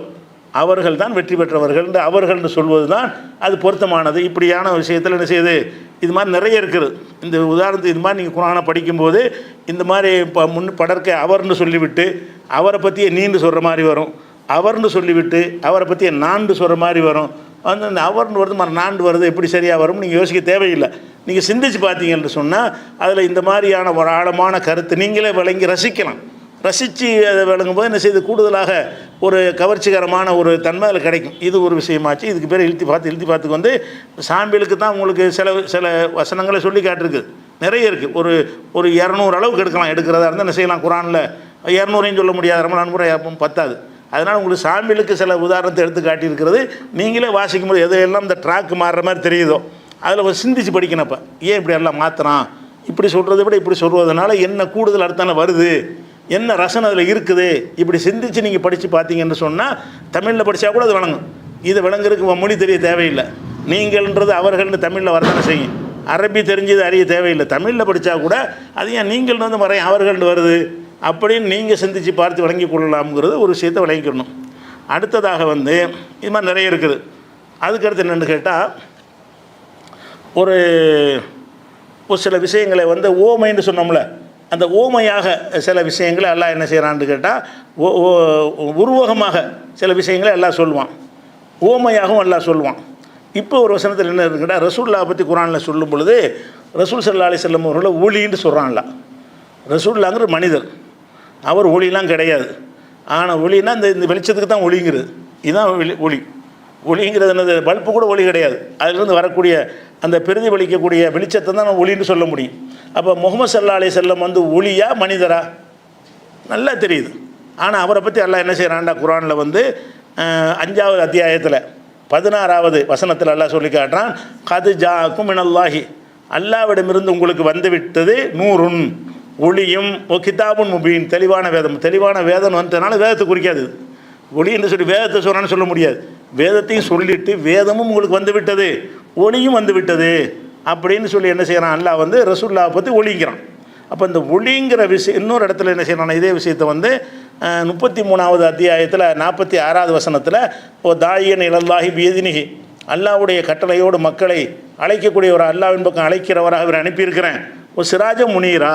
அவர்கள் தான் வெற்றி பெற்றவர்கள். அவர்கள்னு சொல்வது தான் அது பொருத்தமானது. இப்படியான விஷயத்தில் என்ன செய்யுது? இது மாதிரி நிறைய இருக்குது. இந்த உதாரணத்துக்கு இது மாதிரி நீங்கள் குரானை படிக்கும்போது இந்த மாதிரி படர்க்க அவர்னு சொல்லிவிட்டு அவரை பற்றியே நீண்டு சொல்கிற மாதிரி வரும், அவர்னு சொல்லிவிட்டு அவரை பற்றியே நான்கு சொல்கிற மாதிரி வரும். வந்து அந்த அவர்னு வருது மாதிரி நான்கு வருது, எப்படி சரியாக வரும் நீங்கள் யோசிக்க தேவையில்லை. நீங்கள் சிந்திச்சு பார்த்தீங்கன்னு சொன்னால் அதில் இந்த மாதிரியான ஒரு ஆழமான கருத்து நீங்களே விளங்கி ரசிக்கலாம். ரசித்து அதை விளங்கும்போது என்ன செய்து கூடுதலாக ஒரு கவர்ச்சிகரமான ஒரு தன்மை அதில் கிடைக்கும். இது ஒரு விஷயமாச்சு. இதுக்கு பேர் இல்திஃபாத்துக்கு வந்து சாம்பிளுக்கு தான் உங்களுக்கு சில வசனங்களை சொல்லி காட்டிருக்கு. நிறைய இருக்குது. ஒரு 200 அளவுக்கு எடுக்கிறதா இருந்தால் என்ன செய்யலாம்? குரானில் 200 சொல்ல முடியாது, ரமலான் முறை பத்தாது. அதனால் உங்களுக்கு சாம்பிளுக்கு சில உதாரணத்தை எடுத்து காட்டியிருக்கிறது. நீங்களே வாசிக்கும்போது எதையெல்லாம் இந்த ட்ராக் மாறுற மாதிரி தெரியுதோ அதில் ஒரு சிந்திச்சு படிக்கணப்போ ஏன் இப்படி எல்லாம் மாற்றுறான், இப்படி சொல்கிறத விட இப்படி சொல்வதனால என்ன கூடுதல் அர்த்தம் வருது, என்ன ரசனை அதில் இருக்குது, இப்படி சிந்திச்சு நீங்கள் படித்து பார்த்தீங்கன்னு சொன்னால் தமிழில் படித்தா கூட அது விளங்கும். இதை விளங்குறதுக்கு மொழி தெரிய தேவையில்லை. நீங்கள்ன்றது அவர்கள்னு தமிழில் வரதானே செய்யும். அரபி தெரிஞ்சது அறிய தேவையில்லை. தமிழில் படித்தா கூட அது ஏன் நீங்கள் வந்து வரையும் அவர்கள்னு வருது, அப்படின்னு நீங்கள் சிந்தித்து பார்த்து விளங்கி கொள்ளலாம்ங்கிறது ஒரு விஷயத்தை விளங்கிக்கணும். அடுத்ததாக வந்து இது மாதிரி நிறைய இருக்குது. அதுக்கடுத்து என்னென்னு கேட்டால், ஒரு சில விஷயங்களை வந்து ஓமைன்னு சொன்னோம்ல, அந்த ஓமையாக சில விஷயங்களை எல்லாம் என்ன செய்கிறான்னு கேட்டால், உருவகமாக சில விஷயங்களை எல்லாம் சொல்லுவான், ஓமையாகவும் எல்லாம் சொல்லுவான். இப்போ ஒரு வசனத்தில் என்ன இருக்குன்னா, ரசூல்லா பற்றி குரானில் சொல்லும் பொழுது ரசூல் ஸல்லல்லாஹு அலைஹி வஸல்லம் அவர்களை ஒளின்னு சொல்கிறான்ல. ரசூல்லாங்கிற மனிதர், அவர் ஒளிலாம் கிடையாது. ஆனால் ஒளினா இந்த வெளிச்சத்துக்கு தான் ஒளிங்கிறது. இதுதான் ஒளி. ஒளிங்கிறது என்னது? பல்பு கூட ஒளி கிடையாது. அதிலிருந்து வரக்கூடிய அந்த பிரதிபலிக்கக்கூடிய வெளிச்சத்தை தான் நம்ம ஒளின்னு சொல்ல முடியும். அப்போ முஹம்மது ஸல்லல்லாஹு அலைஹி வஸல்லம் வந்து ஒளியா மனிதரா? நல்லா தெரியுது. ஆனால் அவரை பற்றி அல்லாஹ் என்ன செய்கிறான்டா குரானில் வந்து 5வது அத்தியாயத்தில் 16வது வசனத்தில் அல்லாஹ் சொல்லி காட்டுறான், கது ஜாக்கும் மினல்லாஹி, அல்லாவிடமிருந்து உங்களுக்கு வந்துவிட்டது நூறுன், ஒளியும், கிதாபுன் முபீன், தெளிவான வேதம். தெளிவான வேதம் வந்ததுனால வேதத்தை குறிக்காது. ஒளி என்று சொல்லி வேதத்தை சொன்னான்னு சொல்ல முடியாது. வேதத்தையும் சொல்லிட்டு வேதமும் உங்களுக்கு வந்து விட்டது, ஒளியும் வந்து விட்டது அப்படின்னு சொல்லி என்ன செய்கிறான் அல்லாஹ் வந்து ரசூலுல்லாஹ் பற்றி ஒளிங்கிறான். அப்போ இந்த ஒளிங்கிற விஷயம் இன்னொரு இடத்துல என்ன செய்யறான், இதே விஷயத்தை வந்து 33வது அத்தியாயத்தில் 46வது வசனத்தில், ஓ தாயன் இலல்லாஹி பியதினிஹி, அல்லாஹ்வுடைய கட்டளையோடு மக்களை அழைக்கக்கூடிய ஒரு அல்லாஹ்வின் பக்கம் அழைக்கிறவராக அவர் அனுப்பியிருக்கிறேன். ஓ சிராஜ முனீரா,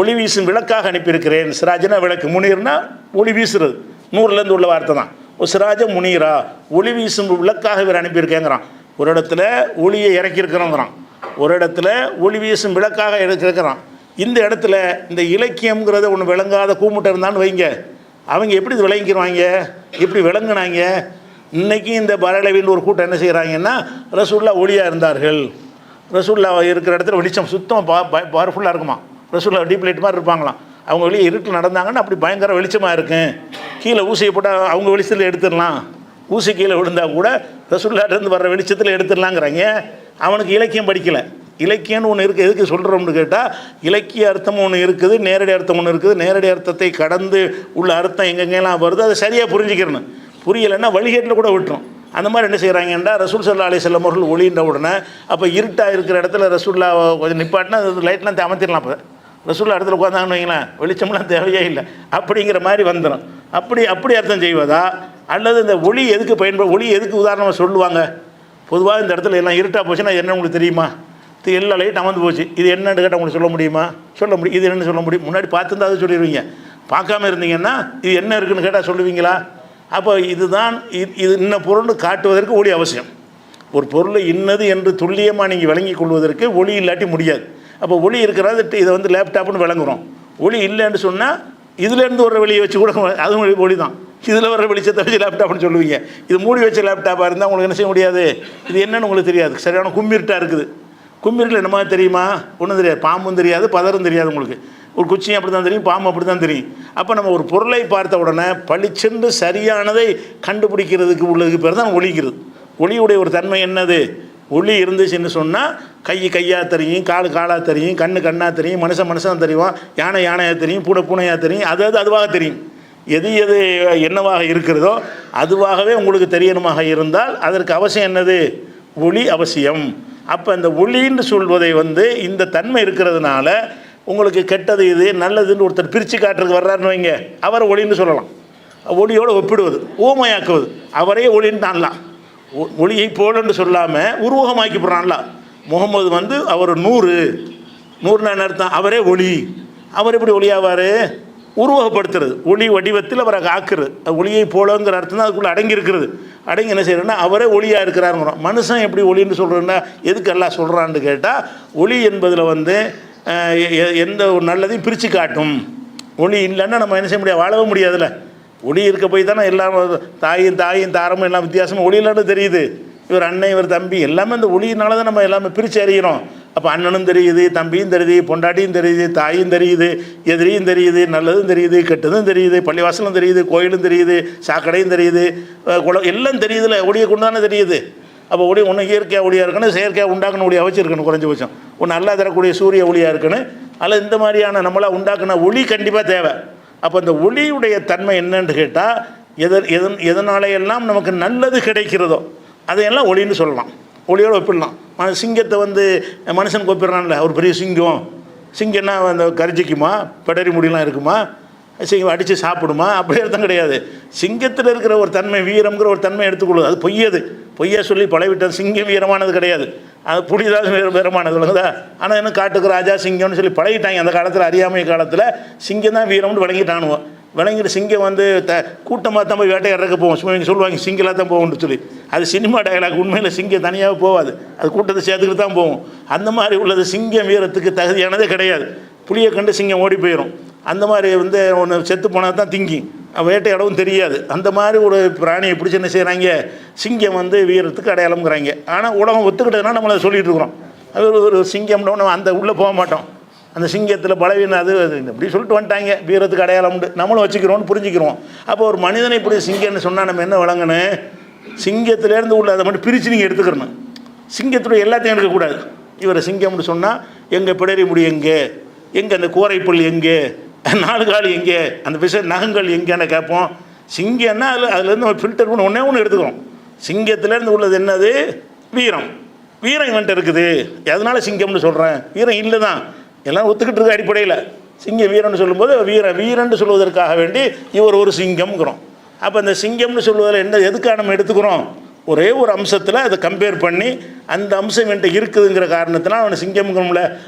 ஒளி வீசும் விளக்காக அனுப்பியிருக்கிறேன். சிராஜனா விளக்கு, முனீர்னா ஒளி வீசுறது, நூறுலேருந்து உள்ள வார்த்தை தான். ஓ சிராஜ முனீரா, ஒளி வீசும் விளக்காக இவர் அனுப்பியிருக்கேங்கிறான். ஒரு இடத்துல ஒளியை இறக்கியிருக்கிறோங்கிறான், ஒரு இடத்துல ஒளி வீசும் விளக்காக இருக்கிறான். இந்த இடத்துல இந்த இலக்கியம்ங்கிறத ஒன்று விளங்காத கூமுட்டை இருந்தான்னு வைங்க, அவங்க எப்படி இது விளங்கிக்கிறாங்க, எப்படி விளங்குனாங்க? இன்றைக்கி இந்த பரளவின்னு ஒரு கூட்டம் என்ன செய்கிறாங்கன்னா, ரசூல்லா ஒளியாக இருந்தார்கள், ரசூல்லா இருக்கிற இடத்துல வெளிச்சம் சுத்தமாக பவர்ஃபுல்லாக இருக்குமா, ரசூல்லா டீப் லைட் மாதிரி இருப்பாங்களாம். அவங்க வெளியே இருட்டில் நடந்தாங்கன்னா அப்படி பயங்கர வெளிச்சமாக இருக்கும், கீழே ஊசியை போட்டால் அவங்க வெளிச்சத்தில் எடுத்துடலாம், ஊசி கீழே விழுந்தால் கூட ரசூல்லாட்டிருந்து வர்ற வெளிச்சத்தில் எடுத்துடலாங்கிறாங்க. அவனுக்கு இலக்கியம் படிக்கலை. இலக்கியம்னு ஒன்று இருக்குது. எதுக்கு சொல்கிறோம்னு கேட்டால், இலக்கிய அர்த்தம் ஒன்று இருக்குது, நேரடி அர்த்தம் ஒன்று இருக்குது. நேரடி அர்த்தத்தை கடந்து உள்ள அர்த்தம் எங்கெங்கெல்லாம் வருது அதை சரியாக புரிஞ்சுக்கிறணும். புரியலைன்னா வழிகேட்டில் கூட விட்டுரும். அந்த மாதிரி என்ன செய்கிறாங்கன்னா, ரசூல் ஸல்லல்லாஹு அலைஹி வஸல்லம் அவர்கள் ஒளின்ற உடனே அப்போ இருட்டாக இருக்கிற இடத்துல ரசூல்லா கொஞ்சம் நிப்பாட்டினா லைட்லாம் அமர்த்திடலாம். அப்போ ரசூல்லா இடத்துல உட்காந்தாங்கன்னு வைங்களேன், வெளிச்சம்லாம் தேவையே இல்லை அப்படிங்கிற மாதிரி வந்துடும். அப்படி அர்த்தம் செய்வதா, அல்லது இந்த ஒளி எதுக்கு ஒளி எதுக்கு உதாரணமாக சொல்லுவாங்க? பொதுவாக இந்த இடத்துல எல்லாம் இருட்டாக போச்சுன்னா என்ன உங்களுக்கு தெரியுமா? இது எல்லா லைட் அமர்ந்து போச்சு, இது என்னன்னு கேட்டால் உங்களுக்கு சொல்ல முடியுமா? சொல்ல முடியும். இது என்னென்னு சொல்ல முடியும்? முன்னாடி பார்த்துருந்தா அதை சொல்லிடுவீங்க. பார்க்காம இருந்தீங்கன்னா இது என்ன இருக்குதுன்னு கேட்டால் சொல்லுவீங்களா? அப்போ இதுதான் இது இன்ன பொருள்னு காட்டுவதற்கு ஒளி அவசியம். ஒரு பொருள் இன்னது என்று துல்லியமாக நீங்கள் விளங்கி கொள்வதற்கு ஒளி இல்லாட்டி முடியாது. அப்போ ஒளி இருக்கிறது இதை வந்து லேப்டாப்னு விளங்குறோம். ஒளி இல்லைன்னு சொன்னால் இதுலேருந்து ஒரு வெளியே வச்சு கூட அதுவும் ஒளி தான். இதில் வர வெளிச்சத்தை வச்சு லேப்டாப்னு சொல்லுவீங்க. இது மூடி வச்ச லேப்டாப்பாக இருந்தால் உங்களுக்கு என்ன செய்ய முடியாது, இது என்னன்னு உங்களுக்கு தெரியாது. சரியான கும்மிருட்டாக இருக்குது. கும்மிருட்டில் என்ன மாதிரி தெரியுமா? ஒன்றும் தெரியாது. பாம்பும் தெரியாது, பதரும் தெரியாது. உங்களுக்கு ஒரு குச்சியும் அப்படி தான் தெரியும், பாம்பு அப்படி தான் தெரியும். அப்போ நம்ம ஒரு பொருளை பார்த்த உடனே பளிச்சென்று சரியானதை கண்டுபிடிக்கிறதுக்கு உள்ளதுக்கு பேர் தான் ஒளிங்கிறது. ஒளியுடைய ஒரு தன்மை என்னது? ஒளி இருந்துச்சுன்னு சொன்னால் கையாக தெரியும், காலாக தெரியும், கண்ணாக தெரியும், மனுஷன் தெரியும், யானையாக தெரியும், பூனையாக தெரியும், அதுவாக தெரியும். எது என்னவாக இருக்கிறதோ அதுவாகவே உங்களுக்கு தெரியணுமாக இருந்தால் அதற்கு அவசியம் என்னது? ஒளி அவசியம். அப்போ இந்த ஒளின்னு சொல்வதை வந்து இந்த தன்மை இருக்கிறதுனால உங்களுக்கு கெட்டது இது நல்லதுன்னு ஒருத்தர் பிரித்து காட்டுறதுக்கு வர்றாருன்னு வைங்க, அவரை ஒளின்னு சொல்லலாம். ஒளியோடு ஒப்பிடுவது, ஊமையாக்குவது, அவரே ஒளின்னு தான்லாம். ஒளியை போலன்னு சொல்லாமல் உருவகமாக்கி போடுறான்ல. முகமது வந்து அவர் 100 என்ன அர்த்தம்? அவரே ஒளி. அவர் எப்படி ஒளியாவார்? உருவகப்படுத்துறது, ஒளி வடிவத்தில் அவரை ஆக்குறது. ஒளியை போலங்கிற அர்த்தம் தான் அதுக்குள்ளே அடங்கியிருக்கிறது. அடங்கி என்ன செய்யறேன்னா அவரே ஒளியாக இருக்கிறாருங்கிறோம். மனுஷன் எப்படி ஒளின்னு சொல்கிறேன்னா எதுக்கு எல்லாம் சொல்கிறான்னு கேட்டால், ஒளி என்பதில் வந்து எந்த ஒரு நல்லதையும் பிரித்து காட்டும். ஒளி இல்லைன்னா நம்ம என்ன செய்ய முடியாது, வாழவும் முடியாதுல்ல. ஒளி இருக்க போய் தானே எல்லாம் தாயும் தாரமும் எல்லாம் வித்தியாசமும் ஒளி இல்லாமல் தெரியுது. இவர் அண்ணன், இவர் தம்பி, எல்லாமே இந்த ஒளியினால தான் நம்ம எல்லாமே பிரித்து அறிகிறோம். அப்போ அண்ணனும் தெரியுது, தம்பியும் தெரியுது, பொண்டாட்டியும் தெரியுது, தாயும் தெரியுது, எதிரியும் தெரியுது, நல்லதும் தெரியுது, கெட்டதும் தெரியுது, பள்ளிவாசலும் தெரியுது, கோயிலும் தெரியுது, சாக்கடையும் தெரியுது, குளம் எல்லாம் தெரியுதுல்ல. ஒளியை கொண்டு தானே தெரியுது. அப்போ ஒளி ஒன்று இயற்கையாக ஒளியாக இருக்கணும், செயற்கையாக உண்டாக்கணும் ஒளியாக வச்சுருக்கணும். குறைஞ்சபட்சம் ஒன்று நல்லா தரக்கூடிய சூரிய ஒளியாக இருக்கணும், அல்ல இந்த மாதிரியான நம்மளாக உண்டாக்குன ஒளி கண்டிப்பாக தேவை. அப்போ இந்த ஒளியுடைய தன்மை என்னன்னு கேட்டால், எதனாலையெல்லாம் நமக்கு நல்லது கிடைக்கிறதோ அதையெல்லாம் ஒளின்னு சொல்லலாம், ஒளியோடு ஒப்பிடலாம். சிங்கத்தை வந்து மனுஷனுக்கு ஒப்பிடுறான்ல, ஒரு பெரிய சிங்கம்னா அந்த கரிஜிக்குமா, பெடரி முடியெல்லாம் இருக்குமா? சிங்கம் அடித்து சாப்பிடுமா? அப்படி அர்த்தம் கிடையாது. சிங்கத்தில் இருக்கிற ஒரு தன்மை, வீரம்ங்கிற ஒரு தன்மை எடுத்துக்கொள்ளுது. அது பொய்யது, பொய்யா சொல்லி பழவிட்டது. சிங்கம் வீரமானது கிடையாது, அது புலிதான் வீரமானது விளங்குதா? ஆனால் இன்னும் காட்டுக்கு ராஜா சிங்கம்னு சொல்லி பழகிட்டாங்க. அந்த காலத்தில், அறியாமை காலத்தில் சிங்கம் தான் வீரம்னு விளங்கிட்டானுவோம். விளங்கிட்டு சிங்கம் வந்து கூட்டமாக தான் போய் வேட்டையாடுறதுக்கு போவோம். சும்மா இங்கே சொல்லுவாங்க சிங்கலாக தான் போகும்னு சொல்லி. அது சினிமா டயலாக். உண்மையில் சிங்கம் தனியாக போகாது, அது கூட்டத்தை சேர்த்துக்கிட்டு தான் போகும். அந்த மாதிரி உள்ளது. சிங்கம் வீரத்துக்கு தகுதியானதே கிடையாது. புளியை கண்டு சிங்கம் ஓடி போயிடும். அந்த மாதிரி வந்து ஒன்று செத்து போனால் தான் திங்கி வேட்டையாடவும் தெரியாது. அந்த மாதிரி ஒரு பிராணியை பிடிச்சி என்ன செய்கிறாங்க, சிங்கம் வந்து வீரத்துக்கு அடையாளம்ங்கிறாங்க. ஆனால் உலகம் ஒத்துக்கிட்டதுனா நம்மளை சொல்லிகிட்டு இருக்கிறோம். அது ஒரு சிங்கம்னு நம்ம அந்த உள்ளே போக மாட்டோம். அந்த சிங்கத்தில் பலவீனம் அது இப்படி சொல்லிட்டு வந்துட்டாங்க, வீரத்துக்கு அடையாளம் உண்டு, நம்மளும் வச்சுக்கிறோன்னு புரிஞ்சுக்கிறோம். அப்போ ஒரு மனிதனை இப்படி சிங்கம்னு சொன்னால் நம்ம என்ன வழங்கணும்? சிங்கத்திலேருந்து உள்ள அதை மட்டும் பிரித்து நீங்கள் எடுத்துக்கிறணும். சிங்கத்துடைய எல்லாத்தையும் எடுக்கக்கூடாது. இவரை சிங்கம்னு சொன்னால் எங்கள் பிடரி முடி எங்கே, எங்கே அந்த கோரைப்புல் எங்கே, நாலுகாலி எங்கே, அந்த விஷ நகங்கள் எங்கேன்னு கேட்போம். சிங்கம்னா அதுலேருந்து ஒரு ஃபில்டர் பண்ணி ஒன்று எடுத்துக்கிறோம். சிங்கத்திலேருந்து உள்ளது என்னது? வீரம். வீரம் இவன்ட்டு இருக்குது, அதனால சிங்கம்னு சொல்கிறேன். வீரம் இல்லை தான், எல்லாம் ஒத்துக்கிட்டு இருக்க அடிப்படையில். சிங்கம் வீரன்னு சொல்லும்போது வீரன்னு சொல்வதற்காக வேண்டி இவர் ஒரு சிங்கம்ங்கிறோம். அப்போ அந்த சிங்கம்னு சொல்வதில் என்ன, எதுக்காக நம்ம எடுத்துக்கிறோம்? ஒரே ஒரு அம்சத்தில் அதை கம்பேர் பண்ணி அந்த அம்சம் என்கிட்ட இருக்குதுங்கிற காரணத்தினால் அவனை சிங்கம்ங்கிறோம்ல.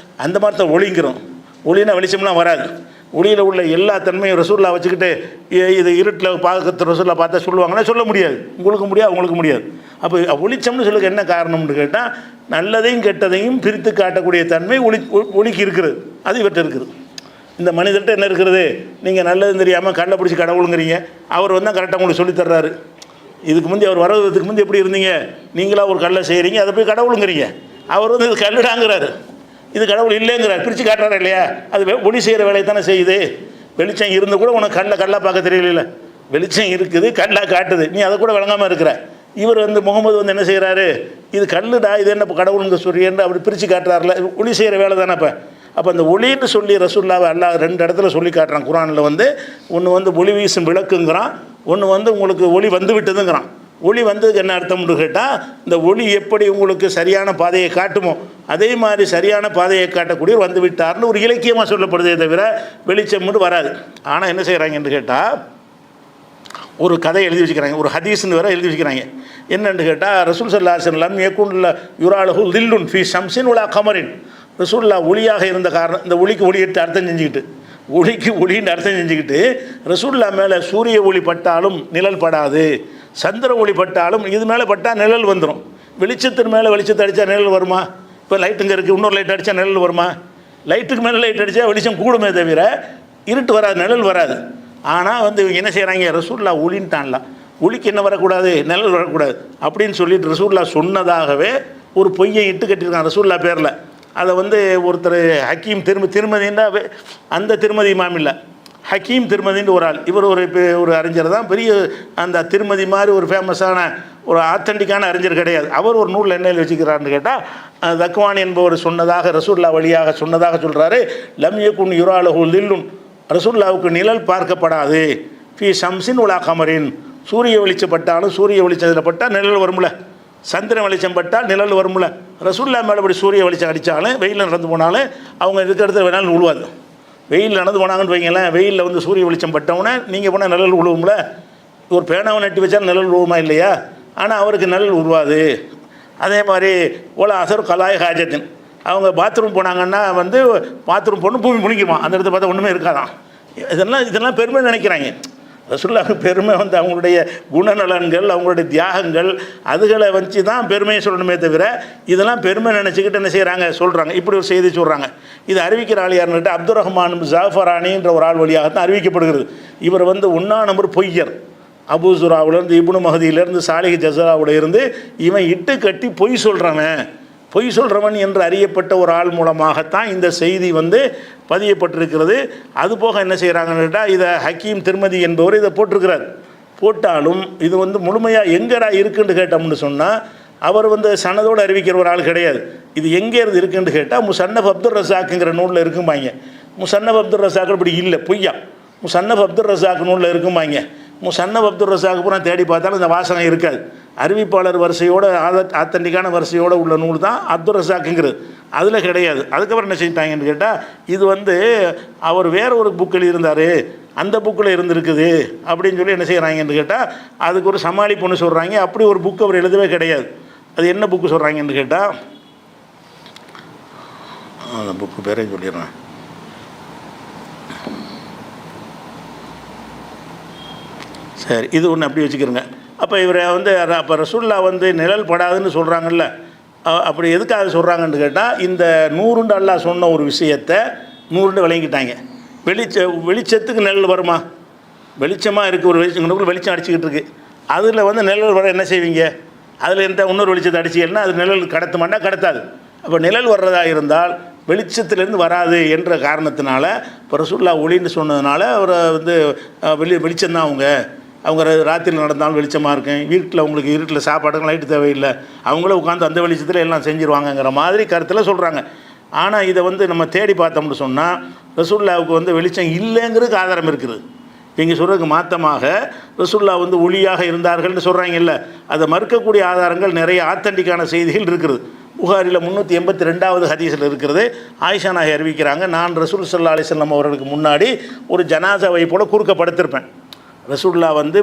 அந்த மாதிரி தான் ஒளிங்கிறோம். ஒளினா வெளிச்சம்லாம் வராது. ஒளியில் உள்ள எல்லா தன்மையும் ரசூல்லா வச்சுக்கிட்டு இது இருட்டில் பார்க்கறது ரசூல்லா பார்த்தா சொல்லுவாங்கன்னா சொல்ல முடியாது. உங்களுக்கு முடியாது, அவங்களுக்கு முடியாது. அப்போ ஒளிச்சம்னு சொல்லுங்க என்ன காரணம்னு கேட்டால், நல்லதையும் கெட்டதையும் பிரித்து காட்டக்கூடிய தன்மை ஒளிக்கு இருக்கிறது. அது இவர்கிட்ட இருக்குது. இந்த மனிதர்கிட்ட என்ன இருக்கிறது? நீங்கள் நல்லதுன்னு தெரியாமல் கல்லை பிடிச்சி கடவுளுங்கிறீங்க. அவர் வந்து கரெக்டாக உங்களுக்கு சொல்லித்தர்றாரு. இதுக்கு முந்தி அவர் வர்றதுக்கு முந்தி எப்படி இருந்தீங்க? நீங்களாக ஒரு கல்லை செய்கிறீங்க, அதை போய் கடவுளுங்கிறீங்க. அவர் வந்து இது கல்லுடாங்கிறாரு, இது கடவுள் இல்லைங்கிறார். பிரித்து காட்டுறாரு இல்லையா? அது ஒளி செய்கிற வேலையை தானே செய்யுது. வெளிச்சம் இருந்து கூட உனக்கு கல்லாக பார்க்க தெரியல. வெளிச்சம் இருக்குது, கல்லாக காட்டுது, நீ அதை கூட விளங்காமல் இருக்கிற. இவர் வந்து முகமது வந்து என்ன செய்கிறாரு? இது கல்லுடா, இது என்ன கடவுளுங்க சொல்லியன்னு அப்படி பிரித்து காட்டுறாருல. ஒளி செய்கிற வேலை தானே. அப்போ அந்த ஒளின்னு சொல்லி ரசூல்லாவை அல்லாஹ் 2 இடத்துல சொல்லி காட்டுறான் குர்ஆனில். வந்து ஒன்று வந்து ஒளி வீசும் விளக்குங்கிறான், ஒன்று வந்து உங்களுக்கு ஒளி வந்து விட்டதுங்கிறான். ஒளி வந்ததுக்கு என்ன அர்த்தம்னு கேட்டால், இந்த ஒளி எப்படி உங்களுக்கு சரியான பாதையை காட்டுமோ அதே மாதிரி சரியான பாதையை காட்டக்கூடிய வந்து விட்டார்னு ஒரு இலக்கியமாக சொல்லப்படுதே தவிர வெளிச்சம் மட்டும் வராது. ஆனால் என்ன செய்கிறாங்கன்னு கேட்டால், ஒரு கதை எழுதி வச்சுக்கிறாங்க, ஒரு ஹதீஸ்னு வேறு எழுதி வச்சுக்கிறாங்க. என்னென்னு கேட்டால், ரசூல் ஸல்லல்லாஹு அலைஹி வஸல்லம் யகுன்ல யுராலஹு தில்லுன் ஃபீ ஷம்ஸின் வலா கமரின். ரசூல்லா ஒளியாக இருந்த காரணம், இந்த ஒளிக்கு ஒளியிட்டு அர்த்தம் செஞ்சுக்கிட்டு, ஒளிக்கு ஒளின்னு அர்த்தம் செஞ்சுக்கிட்டு, ரசூல்லா மேலே சூரிய ஒளி பட்டாலும் நிழல் படாது, சந்திர ஒளி பட்டாலும் இது மேலே பட்டால் நிழல் வந்துடும். வெளிச்சத்தின் மேலே வெளிச்சத்தை அடித்தா நிழல் வருமா? இப்போ லைட்டுங்க இருக்குது, இன்னொரு லைட் அடித்தா நிழல் வருமா? லைட்டுக்கு மேலே லைட் அடித்தா வெளிச்சம் கூடுமே தவிர இருட்டு வராது, நிழல் வராது. ஆனால் வந்து இவங்க என்ன செய்கிறாங்க, ரசூல்லா ஒளின்ட்டான்லாம், ஒளிக்கு என்ன வரக்கூடாது, நிழல் வரக்கூடாது அப்படின்னு சொல்லிட்டு ரசூல்லா சொன்னதாகவே ஒரு பொய்யை இட்டு கட்டியிருக்கான் ரசூல்லா பேரில். அதை வந்து ஒருத்தர் ஹக்கீம் திருமதின்னா அந்த திருமதி இமாம் இல்லை, ஹக்கீம் திருமதின்னு ஒரு ஆள். இவர் ஒரு அறிஞர் தான், பெரிய அந்த திருமதி மாதிரி ஒரு ஃபேமஸான ஒரு ஆத்தென்டிக்கான அறிஞர் கிடையாது. அவர் ஒரு நூலில் என்ன வச்சுக்கிறாருன்னு கேட்டால், தக்வான் என்பவர் சொன்னதாக, ரசூல்லா வழியாக சொன்னதாக சொல்கிறாரு. லம் யகுன் யுராலஹு தில்லுன், ரசூல்லாவுக்கு நிழல் பார்க்கப்படாது. ஃபீ ஷம்ஸின் வலா கமரின், சூரிய வெளிச்சம் பட்டாலும் சூரிய வெளிச்சத்தில் பட்டால் நிழல் வரும்ல, சந்திரன் வெளிச்சம் பட்டால் நிழல் வரும்ல. ரசூல்லா மேலே இப்படி சூரிய வெளிச்சம் அடித்தாலும் வெயிலில் நடந்து போனாலும் அவங்க இருக்கிற இடத்துல வேணாலும் விழுவாது. வெயில் நடந்து போனாங்கன்னு வைங்களேன், வெயிலில் வந்து சூரிய வெளிச்சம் பட்டவுடனே நீங்கள் போனால் நிழல் விழுவும்ல. ஒரு பேனாவை நட்டி வச்சாலும் நிழல் விழுவுமா இல்லையா? ஆனால் அவருக்கு நிழல் உருவாது. அதே மாதிரி ஓலா அசர் கலாய் ஹாஜத்தின், அவங்க பாத்ரூம் போனாங்கன்னா வந்து பாத்ரூம் போகணும், பூமி முழிக்குமா, அந்த இடத்துல பார்த்தா ஒன்றுமே இருக்காதான். இதெல்லாம் பெருமை நினைக்கிறாங்க. ரசூலுல்லாஹ்வுக்கு பெருமை வந்து அவங்களுடைய குணநலன்கள், அவங்களுடைய தியாகங்கள், அதுகளை வச்சு தான் பெருமையை சொல்லணுமே தவிர இதெல்லாம் பெருமை நினச்சிக்கிட்டு என்ன செய்கிறாங்க, சொல்கிறாங்க. இப்படி ஒரு செய்தி சொல்கிறாங்க. இது அறிவிக்கிற ஆள் யாருன்னுட்டு அப்துல் ரஹ்மான் ஜாஃபரானின்ற ஒரு ஆள் வழியாகத்தான் அறிவிக்கப்படுகிறது. இவர் வந்து 1ஆம் நம்பர் பொய்யர். அபூ ஜுராவிலேருந்து, இப்னு மஹதியிலேருந்து, சாலிஹ் ஜஸராவில் இருந்து இவன் இட்டு கட்டி பொய் சொல்கிறவன் என்று அறியப்பட்ட ஒரு ஆள் மூலமாகத்தான் இந்த செய்தி வந்து பதியப்பட்டிருக்கிறது. அதுபோக என்ன செய்கிறாங்கன்னு கேட்டால், இதை ஹக்கீம் திருமதி என்பவர் இதை போட்டிருக்கிறார். போட்டாலும் இது வந்து முழுமையாக எங்கடா இருக்குன்னு கேட்டோம்னு சொன்னால், அவர் வந்து சனதோடு அறிவிக்கிற ஒரு ஆள் கிடையாது. இது எங்கே இருந்து இருக்குன்னு கேட்டால், முசன்னஃப் அப்துல் ரஸாக்குங்கிற நூலில் இருக்குமாங்க. முசன்னஃப் அப்துல் ரஸாக்கு அப்படி இல்லை, பொய்யா. முசன்னஃப் அப்துல் ரஸாக் நூலில் இருக்குமாங்க. முசன்னஃப் அப்துல் ரஸாக்கு பூரா தேடி பார்த்தாலும் இந்த வாசகம் இருக்காது. அறிவிப்பாளர் வரிசையோடு ஆத்தன்டிக்கான வரிசையோடு உள்ள நூல் தான் அப்துல் ரஸாக்குங்கிறது, அதில் கிடையாது. அதுக்கப்புறம் என்ன செஞ்சிட்டாங்கன்னு கேட்டால், இது வந்து அவர் வேற ஒரு புக் எழுதியிருந்தார், அந்த புக்கில் இருந்திருக்குது அப்படின்னு சொல்லி என்ன செய்கிறாங்கன்னு கேட்டால் அதுக்கு ஒரு சமாளிப்பு ஒன்று சொல்கிறாங்க. அப்படி ஒரு புக்கு அவர் எழுதவே கிடையாது. அது என்ன புக்கு சொல்கிறாங்கன்னு கேட்டால், அந்த புக்கு பேரே சொல்லிடுறேன். சரி, இது ஒன்று அப்படி வச்சுக்கிறோங்க. அப்போ இவரை வந்து அப்போ ரசூல்லா வந்து நிழல் படாதுன்னு சொல்கிறாங்கல்ல, அப்படி எதுக்காக சொல்கிறாங்கன்னு கேட்டால், இந்த 100 அல்லாஹ் சொன்ன ஒரு விஷயத்தை 100 விளங்கிட்டாங்க. வெளிச்சத்துக்கு நிழல் வருமா? வெளிச்சமாக இருக்குது, ஒரு வெளிச்சம் அடிச்சுக்கிட்டு இருக்குது, அதில் வந்து நிழல் வர என்ன செய்வீங்க? அதில் இன்னொரு வெளிச்சத்தை அடிச்சிங்கன்னா அது நிழல் கடத்துமாட்டா? கடத்தாது. அப்போ நிழல் வர்றதா இருந்தால் வெளிச்சத்திலேருந்து வராது என்ற காரணத்தினால இப்போ ரசூல்லா ஒளின்னு சொன்னதுனால அவரை வந்து வெளிச்சம்தான் அவங்க ராத்திரியில் நடந்தாலும் வெளிச்சமாக இருக்கும், வீட்டில் உங்களுக்கு இருட்டில் சாப்பாடுக்கு லைட்டு தேவையில்லை, அவங்களே உட்காந்து அந்த வெளிச்சத்தில் எல்லாம் செஞ்சுருவாங்கங்கிற மாதிரி கருத்தில் சொல்கிறாங்க. ஆனால் இதை வந்து நம்ம தேடி பார்த்தோம்னு சொன்னால் ரசூல்லாவுக்கு வந்து வெளிச்சம் இல்லைங்கிறதுக்கு ஆதாரம் இருக்குது. இங்கே சொல்கிறதுக்கு மாற்றமாக ரசூல்லா வந்து ஒளியாக இருந்தார்கள்னு சொல்கிறாங்கல்ல, அதை மறுக்கக்கூடிய ஆதாரங்கள் நிறைய ஆத்தன்டிக்கான செய்திகள் இருக்குது. புகாரில் 382வது ஹதீஸில் இருக்கிறது. ஆயிஷா நாயகி அறிவிக்கிறாங்க, நான் ரசூல் ஸல்லல்லாஹு அலைஹி வஸல்லம் அவர்களுக்கு முன்னாடி ஒரு ஜனாசாவை போல குறுக்க படுத்திருப்பேன். ரசூல்லா வந்து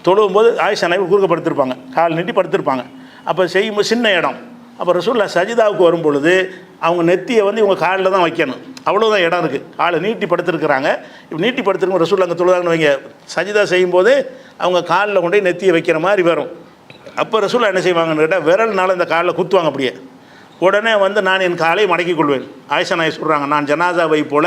தொழுவும்போது ஆயிஷா நாயகி குறுக்க படுத்திருப்பாங்க, கால் நீட்டி படுத்திருப்பாங்க. அப்போ செய்யும்போது சின்ன இடம். அப்போ ரசூல்லா சஜிதாவுக்கு வரும் பொழுது அவங்க நெத்தியை வந்து இவங்க காலில் தான் வைக்கணும், அவ்வளோதான் இடம் இருக்குது. காலை நீட்டி படுத்துருக்குறாங்க. இப்போ நீட்டி படுத்துருக்க ரசூல்லா அங்கே தொழுதாங்கன்னு வைங்க, சஜிதா செய்யும்போது அவங்க காலில் கொண்டு நெத்தியை வைக்கிற மாதிரி வரும். அப்போ ரசூல்லா என்ன செய்வாங்கன்னு கேட்டால் விரல்னால இந்த காலில் குத்துவாங்க. அப்படியே உடனே வந்து நான் என் காலை மடக்கி கொள்வேன். ஆயிஷா நாயகி சொல்கிறாங்க, நான் ஜனாசாவை போல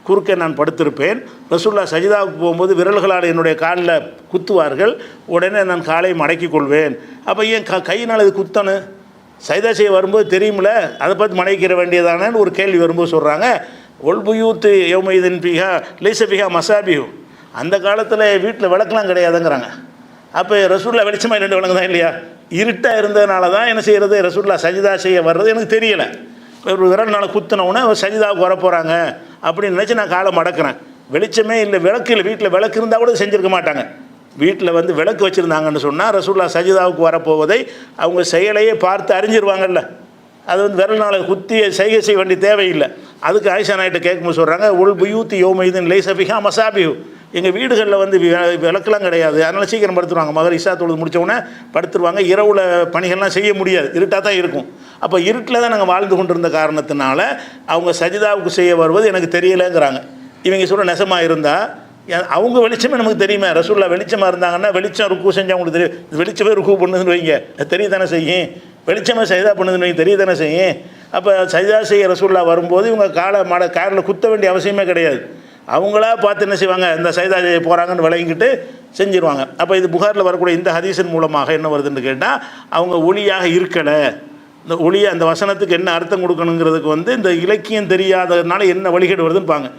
குறுக்கே நான் படுத்திருப்பேன். ரசூல்லா சஜிதாவுக்கு போகும்போது விரல்களால் என்னுடைய காலில் குத்துவார்கள், உடனே நான் காலை மடக்கி கொள்வேன். அப்போ ஏன் கையினால் இது குத்தணும்? சஜிதா செய்ய வரும்போது தெரியுமில்ல, அதை பார்த்து மடக்கிற வேண்டியதானு ஒரு கேள்வி வரும்போது சொல்கிறாங்க, ஒல்புயூத்து யௌமைதின் பிஹா லைஸ பிஹா மசாபிஹு, அந்த காலத்தில் வீட்டில் விளக்கெலாம் கிடையாதுங்கிறாங்க. அப்போ ரசூல்லா வெளிச்சமாக 2 விளக்கு தான் இல்லையா? இருட்டாக இருந்ததுனால தான் என்ன செய்கிறது, ரசூல்லா சஜிதா செய்ய வர்றது எனக்கு தெரியலை. ஒரு விரல்னால குத்தினவுடனே சஜிதாவுக்கு வரப்போகிறாங்க அப்படின்னு நினச்சி நான் காலை மடக்கிறேன். வெளிச்சமே இல்லை, விளக்கு இல்லை, வீட்டில் விளக்கு இருந்தால் கூட செஞ்சுருக்க மாட்டாங்க. வீட்டில் வந்து விளக்கு வச்சுருந்தாங்கன்னு சொன்னால் ரசூல்லா சஜிதாவுக்கு வரப்போவதை அவங்க செயலையே பார்த்து அறிஞ்சிருவாங்கல்ல. அது வந்து விரல்னால குத்தி செய்கை செய்ய வேண்டிய தேவையில்லை. அதுக்கு ஆயிஷா நாயிட்ட கேட்கும்போது சொல்கிறாங்க, உல் புயூத்தி யோமைதின் லைஸ பிஹா மசாபிஹு, எங்கள் வீடுகளில் வந்து விளக்கெல்லாம் கிடையாது, அதனால் சீக்கிரம் படுத்துருவாங்க. மகர் இஷா தொழுது முடித்தவுடனே படுத்துருவாங்க. இரவுல பணிகள்லாம் செய்ய முடியாது, இருட்டாக தான் இருக்கும். அப்போ இருட்டில் தான் நாங்கள் வாழ்ந்து கொண்டிருந்த காரணத்தினால அவங்க சஜிதாவுக்கு செய்ய வருவது எனக்கு தெரியலைங்கிறாங்க. இவங்க சொல்ல நெசமாக இருந்தால் அவங்க வெளிச்சமே நமக்கு தெரியுமே. ரசூல்லா வெளிச்சமாக இருந்தாங்கன்னா வெளிச்சம் ருக்கு செஞ்சால் அவங்களுக்கு தெரியும். வெளிச்சமே ருக்கு பண்ணுதுன்னு வைங்க, தெரிய தானே செய்யும். வெளிச்சமே சஜிதா பண்ணுதுன்னு வைங்க, தெரிய தானே செய்யும். அப்போ சஜிதா செய்ய ரசூல்லா வரும்போது இவங்க காலில் குத்த வேண்டிய அவசியமே கிடையாது. அவங்களா பார்த்து என்ன செய்வாங்க, இந்த சஜிதா செய்ய போகிறாங்கன்னு விளங்கிட்டு செஞ்சுருவாங்க. அப்போ இது புகாரில் வரக்கூடிய இந்த ஹதீஸின் மூலமாக என்ன வருதுன்னு கேட்டால், அவங்க ஒளியாக இருக்கலை. இந்த ஒளியை அந்த வசனத்துக்கு என்ன அர்த்தம் கொடுக்கணுங்கிறதுக்கு வந்து இந்த இலக்கியம் தெரியாததுனால என்ன வழிகேடு வருதுன்னுப்பாங்க.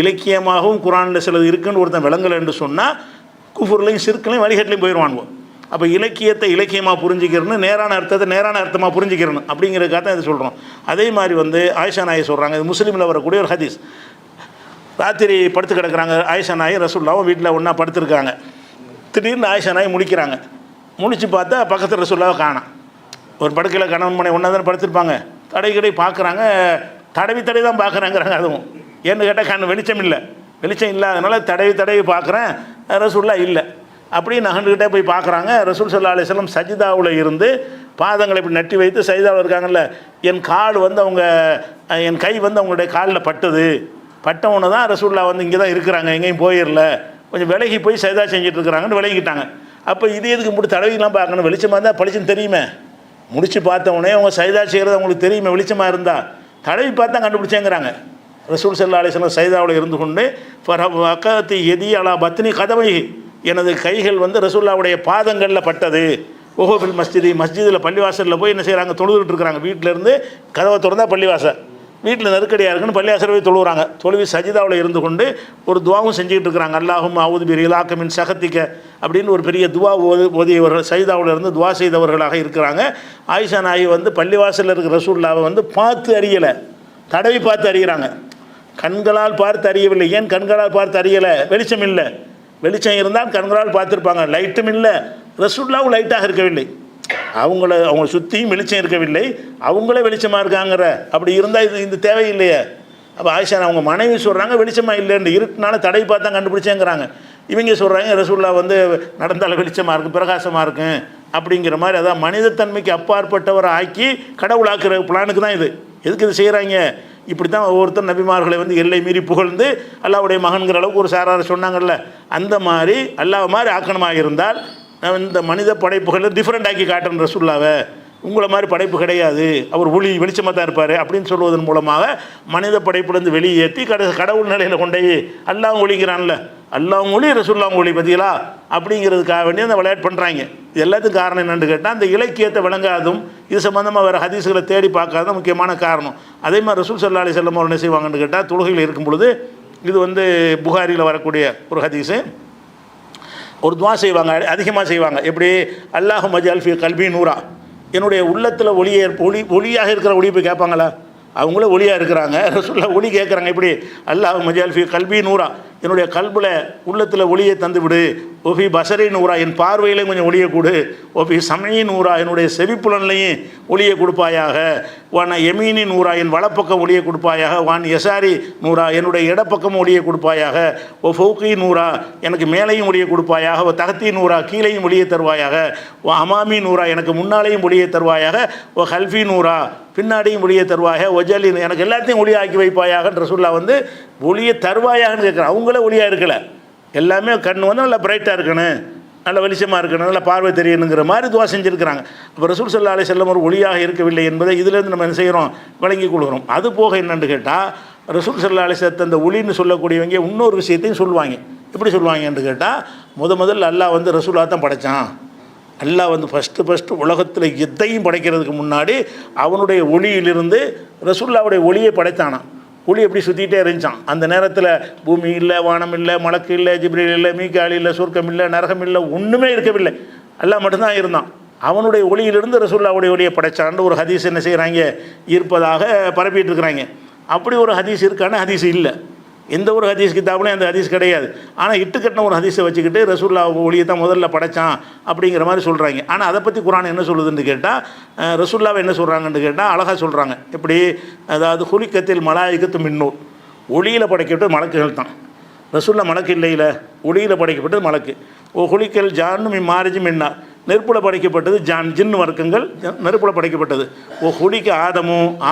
இலக்கியமாகவும் குரானில் சிலது இருக்குன்னு ஒருத்தன் விளங்கலை என்று சொன்னால் குஃபுர்லையும் சிற்களையும் வழிகேட்டிலையும் போயிடுவானுவோம். அப்போ இலக்கியத்தை இலக்கியமாக புரிஞ்சிக்கிறன்னு, நேரான அர்த்தத்தை நேரான அர்த்தமாக புரிஞ்சிக்கிறணும் அப்படிங்கிறதுக்காக தான் இது சொல்கிறோம். அதே மாதிரி வந்து ஆயிஷா நாயகி சொல்கிறாங்க, இது முஸ்லீமில் வரக்கூடிய ஒரு ஹதீஸ். ராத்திரி படுத்து கிடக்கிறாங்க ஆயிஷா நாயகி ரசூல்லாவும் வீட்டில் ஒன்றா படுத்துருக்காங்க. திடீர்னு ஆயிஷா நாயகி முழிக்கிறாங்க. முழிச்சு பார்த்தா பக்கத்தில் ரசூல்லாவை காணோம். ஒரு படுக்கையில் கணவன் மனை ஒன்றா தானே படுத்திருப்பாங்க. தடவை பார்க்குறாங்க, தடவி தான் பார்க்குறாங்கிறாங்க. அதுவும் ஏன்னு கேட்டால் வெளிச்சம் இல்லை, வெளிச்சம் இல்லாதனால தடவி பார்க்குறேன், ரசூல்லா இல்லை. அப்படியே நகண்டுக்கிட்டே போய் பார்க்குறாங்க. ரசூல் ஸல்லல்லாஹு அலைஹி வஸல்லம் சஜிதாவில் இருந்து பாதங்களை இப்படி நட்டி வைத்து சஜிதாவில் இருக்காங்கல்ல, என் கால் வந்து என் கை வந்து அவங்களுடைய காலில் பட்டவொன்று தான் ரசூல்லா வந்து இங்கே தான் இருக்கிறாங்க, எங்கேயும் போயிடல, கொஞ்சம் விலகி போய் சஜிதா செஞ்சுட்டு இருக்கிறாங்கன்னு விலகிட்டாங்க. அப்போ இது எதுக்கு முடிச்சு தடவிலாம் பார்க்கணும், வெளிச்சமாக இருந்தால் பளிச்சுன்னு தெரியுமே. முடிச்சு பார்த்தவொடனே அவங்க சஜிதா செய்கிறது அவங்களுக்கு தெரியுமே, வெளிச்சமாக இருந்தால் தடவி பார்த்தா கண்டுபிடிச்சேங்கிறாங்க. ரசூல் ஸல்லல்லாஹு அலைஹி வஸல்லம் சஜிதாவில் இருந்து கொண்டு வக்கத்தி எதி அலா பத்னி கதவை, எனது கைகள் வந்து ரசூல்லாவுடைய பாதங்களில் பட்டது. ஓஹோபில் மஸ்ஜிதில் பள்ளிவாசலில் போய் என்ன செய்கிறாங்க, தொழுதுகிட்டு இருக்கிறாங்க. வீட்டிலேருந்து கதவை திறந்தால் பள்ளிவாசல், வீட்டில் நெருக்கடியாக இருக்குன்னு பள்ளிவாசல் போய் தொழுகிறாங்க. தொழுவி சஜிதாவில் இருந்து கொண்டு ஒரு துவாவும் செஞ்சுக்கிட்டு இருக்கிறாங்க. அல்லாஹும் அவுது பிர் இலாக்கமின் சகத்திக்க அப்படின்னு ஒரு பெரிய துவா ஓதியவர்கள் சஜிதாவில் இருந்து துவா செய்தவர்களாக இருக்கிறாங்க. ஆயிஷா நாயகி வந்து பள்ளிவாசலில் இருக்கிற ரசூல்லாவை வந்து பார்த்து அறியலை, தடவி பார்த்து அறிகிறாங்க. கண்களால் பார்த்து அறியவில்லை. ஏன் கண்களால் பார்த்து அறியலை? வெளிச்சம் இல்லை. வெளிச்சம் இருந்தால் கண்களால் பார்த்துருப்பாங்க. லைட்டும் இல்லை, ரசூல்லாவும் லைட்டாக இருக்கவில்லை. அவங்கள சுற்றியும் வெளிச்சம் இருக்கவில்லை, அவங்களே வெளிச்சமாக இருக்காங்கிற அப்படி இருந்தால் இது தேவையில்லையே. அப்போ ஆயிஷா அவங்க மனைவி சொல்கிறாங்க வெளிச்சமாக இல்லைன்னு, இருட்டுனால தடை பார்த்து தான் கண்டுபிடிச்சேங்கிறாங்க. இவங்க சொல்கிறாங்க ரசூல்லா வந்து நடந்தால வெளிச்சமாக இருக்கும், பிரகாசமாக இருக்கும் அப்படிங்கிற மாதிரி. அதான் மனிதத்தன்மைக்கு அப்பாற்பட்டவரை ஆக்கி கடவுளாக்குற பிளானுக்கு தான் இது. எதுக்கு இது செய்கிறாங்க? இப்படி தான் ஒவ்வொருத்தர் நபிமார்களை வந்து எல்லை மீறி புகழ்ந்து அல்லாஹ்வுடைய மகன்கிற அளவுக்கு ஒரு சாரார் சொன்னாங்கல்ல, அந்த மாதிரி அல்லாஹ் மாதிரி ஆக்கணமாக இருந்தால் இந்த மனித படைப்புகளை டிஃப்ரெண்ட் ஆக்கி காட்டுற ரசூல்லாவை, உங்களை மாதிரி படைப்பு கிடையாது, அவர் ஒளி வெளிச்சமாக தான் இருப்பார் அப்படின்னு சொல்வதன் மூலமாக மனித படைப்புலேருந்து வெளியேற்றி கடவுள் நிலையில் கொண்டே அல்லாஹ் ஒளிங்கிறான்ல, அல்லாஹ் ஒளி ரசூல்லாவும் ஒளி பற்றிகளா அப்படிங்கிறதுக்காக வேண்டி அந்த விளையாட்டு பண்ணுறாங்க. இது எல்லாத்துக்கும் காரணம் என்னென்னு கேட்டால் அந்த இலக்கியத்தை விளங்காதும் இது சம்மந்தமாக வேறு ஹதீஸ்களை தேடி பார்க்காத முக்கியமான காரணம். அதே மாதிரி ரசூல் ஸல்லல்லாஹு அலைஹி வஸல்லம் என்ன செய்வாங்கன்னு கேட்டால் தொழுகையில் இருக்கும் பொழுது, இது வந்து புகாரியில் வரக்கூடிய ஒரு ஹதீஸு, ஒரு துவா செய்வாங்க, அதிகமாக செய்வாங்க. எப்படி? அல்லாஹு மஜால் ஃபி கல்பி நூரா, என்னுடைய உள்ளத்தில் ஒளியாக இருக்கிற ஒளி போய் கேட்பாங்களா? அவங்களே ஒளியாக இருக்கிறாங்க, ரசூலுல்லாஹ் ஒளி கேட்குறாங்க. இப்படி அல்லாஹ் மஜால் ஃபி கல்பி நூரா, என்னுடைய கல்பில் உள்ளத்தில் ஒளியை தந்து விடு. ஓஃபி பசரி நூரா, என் பார்வையிலையும் கொஞ்சம் ஒளியை கொடு. ஓஃபி சமயி நூரா, என்னுடைய செவிப்புலன்லையும் ஒளியை கொடுப்பாயாக. வான எமீனி நூரா, என் வலப்பக்கம் ஒளியை கொடுப்பாயாக. வான் எசாரி நூரா, என்னுடைய இடப்பக்கமும் ஒளியை கொடுப்பாயாக. ஓ ஃபௌகி நூரா, எனக்கு மேலையும் ஒளியை கொடுப்பாயாக. ஓ தகத்தி நூரா, கீழையும் ஒளியை தருவாயாக. ஓ அமாமி நூரா, எனக்கு முன்னாலேயும் ஒளியை தருவாயாக. ஓ ஹல்ஃபி நூரா, பின்னாடியும் ஒளியை தருவாயாக. ஒஜலி, எனக்கு எல்லாத்தையும் ஒளியாக்கி வைப்பாயாக. ரசூலுல்லாஹ் வந்து ஒளியை தருவாயாகன்னு கேட்குறேன். அவங்களே ஒளியாக இருக்கலை, எல்லாமே கண் வந்து நல்லா பிரைட்டாக இருக்கணும், நல்ல வெளிச்சமாக இருக்கணும், நல்ல பார்வை தெரியணுங்கிற மாதிரி துவா செஞ்சுருக்கிறாங்க. அப்போ ரசூல் ஸல்லல்லாஹு அலைஹி வஸல்லம் ஒரு ஒளியாக இருக்கவில்லை என்பதை இதிலேருந்து நம்ம என்ன செய்கிறோம்? விளங்கி கொள்கிறோம். அது போக என்னென்னு கேட்டால் ரசூல் ஸல்லல்லாஹு அலைஹி வஸல்லம் அந்த ஒளின்னு சொல்லக்கூடியவங்க இன்னொரு விஷயத்தையும் சொல்லுவாங்க. எப்படி சொல்லுவாங்கன்னு கேட்டால், முதல்ல அல்லாஹ் வந்து ரசூலாக தான் படைத்தான். அல்லாஹ் வந்து ஃபஸ்ட்டு உலகத்தில் எதையும் படைக்கிறதுக்கு முன்னாடி அவனுடைய ஒளியிலிருந்து ரசூலுல்லாஹ்வுடைய ஒளியை படைத்தானான். ஒளி எப்படி சுற்றிகிட்டே இருந்துச்சான். அந்த நேரத்தில் பூமி இல்லை, வானம் இல்லை, மலக்கு இல்லை, ஜிப்ரீல் இல்லை, மீகாயில் இல்லை, சொர்க்கம் இல்லை, நரகம் இல்லை, ஒன்றுமே இருக்கவில்லை. அல்லாஹ் மட்டும்தான் இருந்தான். அவனுடைய ஒளியிலிருந்து ரசூலுல்லாஹ்வுடைய ஒளியை படைச்சான்னு ஒரு ஹதீஸ் என்ன செய்கிறாங்க? இருப்பதாக பரப்பிட்டு இருக்கிறாங்க. அப்படி ஒரு ஹதீஸ் இருக்கான ஹதீஸ் இல்லை. எந்த ஒரு ஹதீஸ் கிதாபுலையும் அந்த ஹதீஸ் கிடையாது. ஆனால் இட்டுக்கட்டின ஒரு ஹதீஸை வச்சுக்கிட்டு ரசூலுல்லாஹ் ஒளியை தான் முதல்ல படைத்தான் அப்படிங்கிற மாதிரி சொல்கிறாங்க. ஆனால் அதை பற்றி குர்ஆன் என்ன சொல்லுதுன்னு கேட்டால், ரசூலுல்லாஹ் என்ன சொல்கிறாங்கன்னு கேட்டால் அழகாக சொல்கிறாங்க. எப்படி? அதாவது ஹுலிக்கத்தில் மலாயிகத்து மின்னூர், ஒளியில் படைக்கப்பட்டு மலக்குகள் தான். ரசூலுல்லாஹ் மலக்கு இல்லையில, ஒளியில் படைக்கப்பட்டது மலக்கு. ஓ ஹுலிக்கல் ஜான்னு மாரிஜி மின்னா, நெருப்பில் படைக்கப்பட்டது ஜான், ஜின்னு வர்க்கங்கள் நெருப்பில் படைக்கப்பட்டது. ஓ ஹுலிக்க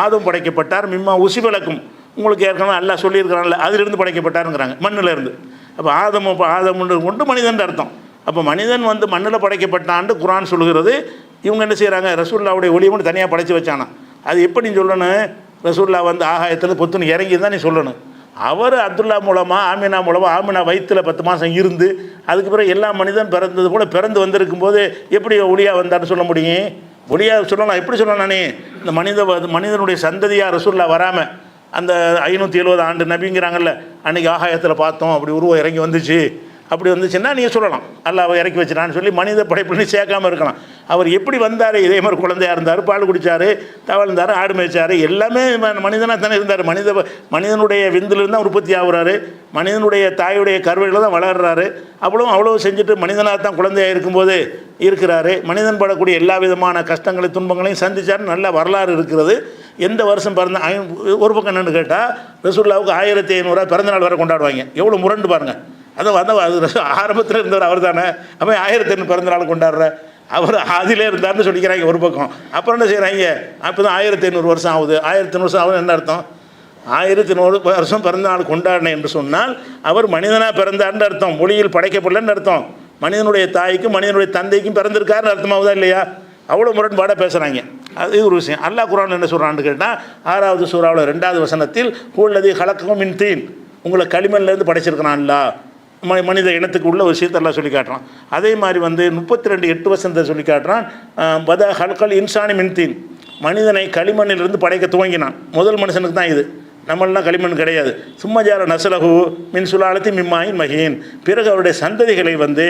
ஆதம் படைக்கப்பட்டார். மிம்மா உசிபலக்கும், உங்களுக்கு ஏற்கனவே அல்லாஹ் சொல்லியிருக்கிறான்ல, அதிலிருந்து படைக்கப்பட்டாருங்கிறாங்க, மண்ணில் இருந்து. அப்போ ஆதமுன்னு கொண்டு மனிதன் அர்த்தம். அப்போ மனிதன் வந்து மண்ணில் படைக்கப்பட்டான்னு குர்ஆன் சொல்லுகிறது. இவங்க என்ன செய்கிறாங்க? ரசூலுல்லாஹ்வுடைய ஒளியை மட்டும் தனியாக படைச்சி வச்சானா. அது எப்படி நீ சொல்லணும்? ரசூலுல்லாஹ் வந்து ஆகாயத்தில் பொத்துன்னு இறங்கி தான் நீ சொல்லணும். அவர் அப்துல்லா மூலமாக ஆமினா மூலமாக, ஆமினா வயிற்றில் 10 மாதம் இருந்து அதுக்கு பிறகு எல்லா மனிதன் பிறந்தது கூட பிறந்து வந்திருக்கும் போது எப்படி ஒளியாக வந்தார்னு சொல்ல முடியும்? ஒளியாக சொல்லலாம். எப்படி சொல்லலாம்? நானே இந்த மனிதனுடைய சந்ததியாக ரசூலுல்லாஹ் வராமல் அந்த 570 ஆண்டு நபிங்கிறாங்கல்ல, அன்றைக்கி ஆகாயத்தில் பார்த்தோம், அப்படி உருவம் இறங்கி வந்துச்சு, அப்படி வந்துச்சுன்னா நீங்கள் சொல்லலாம் அல்லாஹ் இறக்கி வச்சுட்டான்னு சொல்லி மனித படைப்புன்னு சேர்க்காமல் இருக்கலாம். அவர் எப்படி வந்தார்? இதே மாதிரி குழந்தையாக இருந்தார், பால் குடித்தார், தவழ்ந்தார், ஆடு மேய்ச்சார், எல்லாமே மனிதனாக தானே இருந்தார். மனிதனுடைய விந்திலிருந்து தான் உற்பத்தி ஆகுறாரு, மனிதனுடைய தாயுடைய கருவையில் தான் வளர்கிறாரு. அவ்வளோ செஞ்சுட்டு மனிதனாக தான் குழந்தையாக இருக்கும்போது இருக்கிறாரு. மனிதன் படக்கூடிய எல்லா விதமான கஷ்டங்களையும் துன்பங்களையும் சந்திச்சார். நல்ல வரலாறு இருக்கிறது. எந்த வருஷம் பிறந்த ஒரு பக்கம் என்னென்னு கேட்டால் ரசூலுல்லாஹ்வுக்கு 1500 பிறந்தநாள் வரை கொண்டாடுவாங்க. எவ்வளோ முரண்டு பாருங்கள். அது ஆரம்பத்தில் இருந்தவர் அவர் தானே, அவன் 1500 பிறந்தநாள் கொண்டாடுற, அவர் அதிலே இருந்தார்னு சொல்லிக்கிறாங்க ஒரு பக்கம். அப்புறம் என்ன செய்கிறாங்க? அப்போ தான் 1500 வருஷம் ஆகுது. 1500 வருஷம் ஆகுது என்ன அர்த்தம்? 1100 வருஷம் பிறந்தநாள் கொண்டாடினேன் என்று சொன்னால் அவர் மனிதனாக பிறந்தார்னு அர்த்தம், ஒளியில் படைக்கப்படலன்னு அர்த்தம். மனிதனுடைய தாய்க்கும் மனிதனுடைய தந்தைக்கும் பிறந்திருக்காருன்னு அர்த்தமாகுதா இல்லையா? அவ்வளோ முரண்பாடாக பேசுகிறாங்க. அது ஒரு விஷயம். அல்லாஹ் குர்ஆன் என்ன சொல்கிறான்னு கேட்டால் 6வது சூராவில் 2வது வசனத்தில் ஹுவல்லதி ஹலக்ககும் மின் தீன், உங்களை களிமண்லேருந்து படைச்சிருக்கிறான் அல்லாஹ். மனித இனத்துக்கு உள்ள ஒரு விஷயத்தை எல்லாம் சொல்லி காட்டுறான். அதே மாதிரி வந்து 32:8 சொல்லி காட்டுறான். பத ஹல்கல் இன்சானி மின் தீன், மனிதனை களிமண்ணிலிருந்து படைக்க துவங்கினான். முதல் மனுஷனுக்கு தான் இது, நம்மளாம் களிமண் கிடையாது. சும்மஜார நசலகு மின் சுலாலத்தி மிம்மாயின் மகின், பிறகு அவருடைய சந்ததிகளை வந்து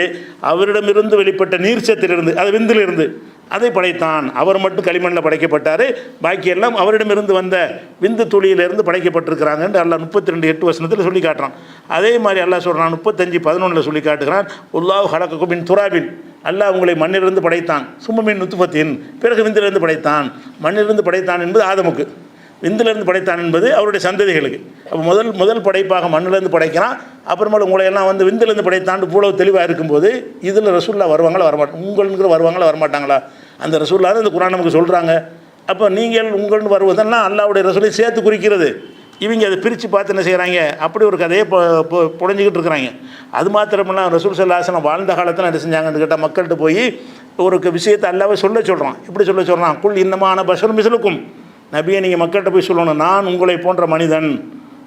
அவரிடமிருந்து வெளிப்பட்ட நீர்ச்சத்திலிருந்து, அது விந்திலிருந்து அதை படைத்தான். அவர் மட்டும் களிமண்ணில் படைக்கப்பட்டார், பாக்கியெல்லாம் அவரிடமிருந்து வந்த விந்து துளியிலிருந்து படைக்கப்பட்டிருக்கிறாங்கன்னு அல்லாஹ் 32:8 சொல்லி காட்டுறான். அதே மாதிரி அல்லாஹ் சொல்கிறான் 35:11 சொல்லி காட்டுகிறான். உல்லாஹ் ஹலகக்கும் மின் துராபின், அல்லாஹ் உங்களை மண்ணிலிருந்து படைத்தான். சும்ம மின் நுத்ஃபத்தின், பிறகு விந்திலிருந்து படைத்தான். மண்ணிலிருந்து படைத்தான் என்பது ஆதமுக்கு, விந்திலிருந்து படைத்தான் என்பது அவருடைய சந்ததிகளுக்கு. அப்போ முதல் படைப்பாக மண்ணிலேருந்து படைக்கிறான். அப்புறமேல உங்களை எல்லாம் வந்து விந்திலிருந்து படைத்தாண்டு இவ்வளவு தெளிவாக இருக்கும்போது இதில் ரசூல்லா வருவாங்களா வரமாட்டாங்க, உங்களுங்கிற வருவாங்களா வரமாட்டாங்களா? அந்த ரசூல்லா தான் இந்த குர்ஆன் நமக்கு சொல்கிறாங்க. அப்போ நீங்கள் உங்கள்னு வருவதெல்லாம் அல்லாஹ்வுடைய ரசூலை சேர்த்து குறிக்கிறது. இவங்க அதை பிரித்து பார்த்து என்ன செய்கிறாங்க, அப்படி ஒரு கதையை புடைஞ்சிக்கிட்டு இருக்கிறாங்க. அது மாத்திரமெல்லாம் ரசூல் ஸல்லல்லாஹு அலைஹி வஸல்லம் வாழ்ந்த காலத்தில் என்ன செஞ்சாங்கன்னு கேட்டால், மக்கள்கிட்ட போய் ஒரு விஷயத்தை அல்லாஹ்வே சொல்கிறான். இப்படி சொல்கிறான், குல் இன்னமான பஷரும் மிஸ்லுக்கும், நபியை நீங்கள் மக்கள்கிட்ட போய் சொல்லணும், நான் உங்களை போன்ற மனிதன்.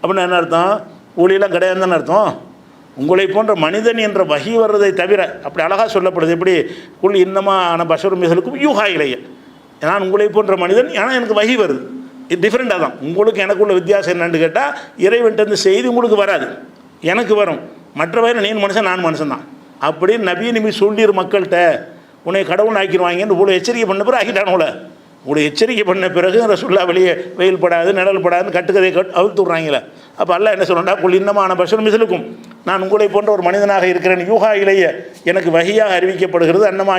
அப்படின்னு என்ன அர்த்தம்? ஊழியெல்லாம் கிடையாதுன்னு அர்த்தம். உங்களை போன்ற மனிதன் என்ற வகி வர்றதை தவிர அப்படி அழகாக சொல்லப்படுது. எப்படி? குல் இன்னமான பஷரும் மிஸ்லுக்கும் யூஹா இலைய, நான் உங்களை போன்ற மனிதன், ஆனால் எனக்கு வகி வருது. இது டிஃப்ரெண்ட்டாக தான். உங்களுக்கு எனக்குள்ள வித்தியாசம் என்னன்னு கேட்டால், இறைவன்ட்டு செய்தி உங்களுக்கு வராது, எனக்கு வரும். மற்றவரை நீ மனுஷன் நான் மனுஷன் தான் அப்படின்னு நபியை நிமி சொல்லிடு மக்கள்கிட்ட. உன்னை கடவுள் ஆக்கிடுவாங்கன்னு இவ்வளோ எச்சரிக்கை பண்ண பிறகு ஆக்கிட்டானுல. இவ்வளோ எச்சரிக்கை பண்ண பிறகு ரசூல்லா வெளியே வெயில் படாது நிழல் படாதுன்னு கட்டுக்கதையை அவிழ்த்து விட்றாங்களே. அப்போ அல்லாஹ் என்ன சொல்கிறா, குல் இன்னமான பஷரும் மிஸ்லுக்கும், நான் உங்களை போன்ற ஒரு மனிதனாக இருக்கிறேன். யூஹா இலைய, எனக்கு வஹியாக அறிவிக்கப்படுகிறது. அன்னமா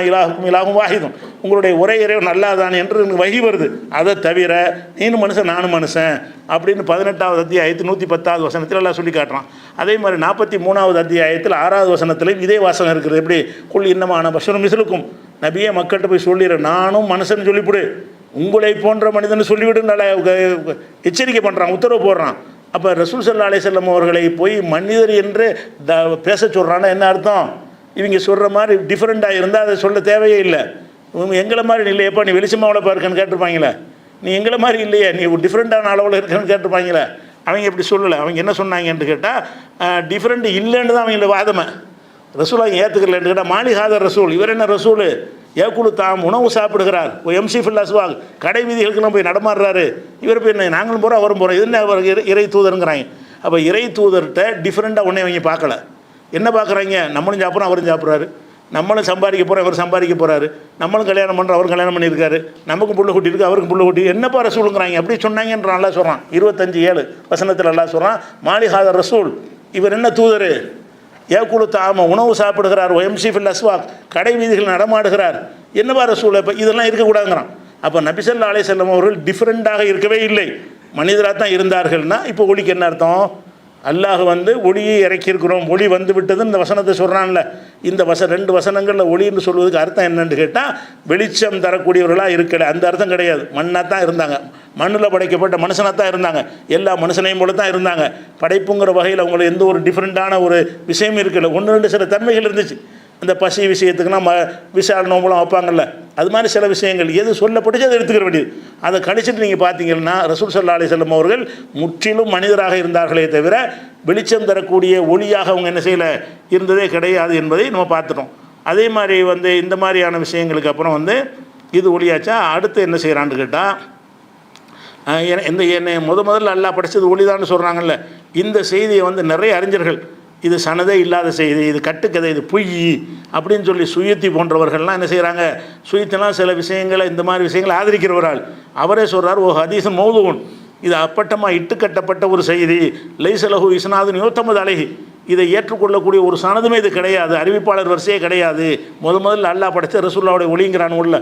இலாகும் வாஹிதும், உங்களுடைய ஒரே இறைவன் அல்லாஹ்தான் என்று எனக்கு வஹி வருது. அதை தவிர நீனும் மனுஷன் நானும் மனுஷன் அப்படின்னு 18வது அத்தியாயத்தில் 110வது வசனத்தில் எல்லாம் சொல்லி காட்டுறான். அதே மாதிரி 43வது அத்தியாயத்தில் 6வது வசனத்திலையும் இதே வாசகம் இருக்குது. எப்படி? குல் இன்னமான பஷரும் மிஸ்லுக்கும், நபியே மக்கள்கிட்ட போய் சொல்லிடுறேன், நானும் மனுஷன் சொல்லிவிடு, உங்களை போன்ற மனிதன் சொல்லிவிடு, நல்லா எச்சரிக்கை பண்ணுறான், உத்தரவு போடுறான். அப்போ ரசூல் ஸல்லல்லாஹு அலைஹி வஸல்லம் அவர்களை போய் மனிதர் என்று பேச சொல்கிறான்னா என்ன அர்த்தம்? இவங்க சொல்கிற மாதிரி டிஃப்ரெண்ட்டாக இருந்தால் அதை சொல்ல தேவையே இல்லை. எங்களை மாதிரி இல்லையப்பா, நீ வெளிச்சமாக பார்க்கன்னு கேட்டிருப்பாங்களே, நீ எங்களை மாதிரி இல்லையே, நீ ஒரு டிஃப்ரெண்ட்டான அளவில் இருக்கன்னு கேட்டிருப்பாங்களே. அவங்க எப்படி சொல்லலை. அவங்க என்ன சொன்னாங்கன்னு கேட்டால், டிஃப்ரெண்ட் இல்லைன்னு தான் அவங்கள வாதமை. ரசூலாக ஏற்றுக்கலன்னு கேட்டால், மாலிஹாதர் ரசூல், இவர் என்ன ரசூல், ஏக்குழு தாம் உணவு சாப்பிடுகிறார், எம்சிஃபுல் அஸ்வாக், கடை வீதிகளுக்கெல்லாம் போய் நடமாடுறாரு, இவர் போய் நாங்களும் போகிறோம் அவரும் போகிறோம், இது என்ன அவர் இறை தூதருங்கிறாங்க. அப்போ இறை தூதர்கிட்ட டிஃப்ரெண்ட்டாக ஒன்றே அவங்க பார்க்கல. என்ன பார்க்குறாங்க? நம்மளும் சாப்பிட்றோம் அவரும் சாப்பிட்றாரு, நம்மளும் சம்பாதிக்க போகிறோம் அவர் சம்பாதிக்க போகிறாரு, நம்மளும் கல்யாணம் பண்ணுறோம் அவர் கல்யாணம் பண்ணியிருக்காரு, நமக்கும் புள்ள குட்டி இருக்குது அவருக்கும் புள்ள குட்டி, என்னப்பா ரசூலுங்கிறாங்க. அப்படி சொன்னாங்கன்ற நல்லா சொல்கிறான். 25:7 வசனத்தில் நல்லா சொல்கிறான், மாலிஹாதர் ரசூல், இவர் என்ன தூதர், ஏக்குழு தாம உணவு சாப்பிடுகிறார், எம்சிஃபில் அஸ்வாக், கடை வீதிகள் நடமாடுகிறார், என்னவா ரசூல். இப்போ இதெல்லாம் இருக்கக்கூடாதுங்கிறான். அப்போ நபி ஸல்லல்லாஹு அலைஹி வஸல்லம் அவர்கள் டிஃப்ரெண்ட்டாக இருக்கவே இல்லை, மனிதராக தான் இருந்தார்கள்னா இப்போ ஒளிக்கு என்ன அர்த்தம்? அல்லாஹ் வந்து ஒளியை இறக்கியிருக்கிறோம், ஒளி வந்து விட்டதுன்னு இந்த வசனத்தை சொல்கிறான்ல. இந்த 2 வசனங்களில் ஒளின்னு சொல்வதுக்கு அர்த்தம் என்னன்னு கேட்டால், வெளிச்சம் தரக்கூடியவர்களாக இருக்கலை, அந்த அர்த்தம் கிடையாது. மண்ணாக தான் இருந்தாங்க, மண்ணில் படைக்கப்பட்ட மனுஷனாக தான் இருந்தாங்க, எல்லா மனுஷனையும் போல தான் இருந்தாங்க. படைப்புங்கிற வகையில் அவங்களுக்கு எந்த ஒரு டிஃப்ரெண்ட்டான ஒரு விஷயம் இருக்கல. 1-2 சில தன்மைகள் இருந்துச்சு. இந்த பசி விஷயத்துக்குன்னா விஷால் நோம்பலாம் வைப்பாங்கள்ல, அது மாதிரி சில விஷயங்கள் எது சொல்லப்பட்டுச்சு அதை எடுத்துக்கிற வேண்டியது. அதை கழிச்சிட்டு நீங்கள் பார்த்தீங்கன்னா ரசூல் ஸல்லல்லாஹு அலைஹி வஸல்லம் அவர்கள் முற்றிலும் மனிதராக இருந்தார்களே தவிர வெளிச்சம் தரக்கூடிய ஒளியாக அவங்க என்ன செய்யலை, இருந்ததே கிடையாது என்பதை நம்ம பார்த்துட்டோம். அதே மாதிரி வந்து இந்த மாதிரியான விஷயங்களுக்கு அப்புறம் வந்து இது ஒளியாச்சா. அடுத்து என்ன செய்கிறான்னு கேட்டால், என்னை முதல்ல அல்லாஹ் படைச்சது ஒளிதான்னு சொல்கிறாங்கல்ல, இந்த செய்தியை வந்து நிறைய அறிஞர்கள் இது சனதே இல்லாத செய்தி, இது கட்டுக்கதை, இது பொய் அப்படின்னு சொல்லி சுயத்தி போன்றவர்கள்லாம் என்ன செய்கிறாங்க, சுயத்திலாம் சில விஷயங்களை இந்த மாதிரி விஷயங்களை ஆதரிக்கிறவரால் அவரே சொல்கிறார், ஓ ஹதீஸ் மௌதுன், இது அப்பட்டமாக இட்டுக்கட்டப்பட்ட ஒரு செய்தி, லைசலஹு இஸ்னாதுன் யுத்தமது அலைஹி, இதை ஏற்றுக்கொள்ளக்கூடிய ஒரு சனதுமே இது கிடையாது, அறிவிப்பாளர் வரிசையே கிடையாது. முதல்ல அல்லாஹ் படைச்ச ரசூலுல்லாஹ்வுடைய ஒளிங்கிறான் உள்ள.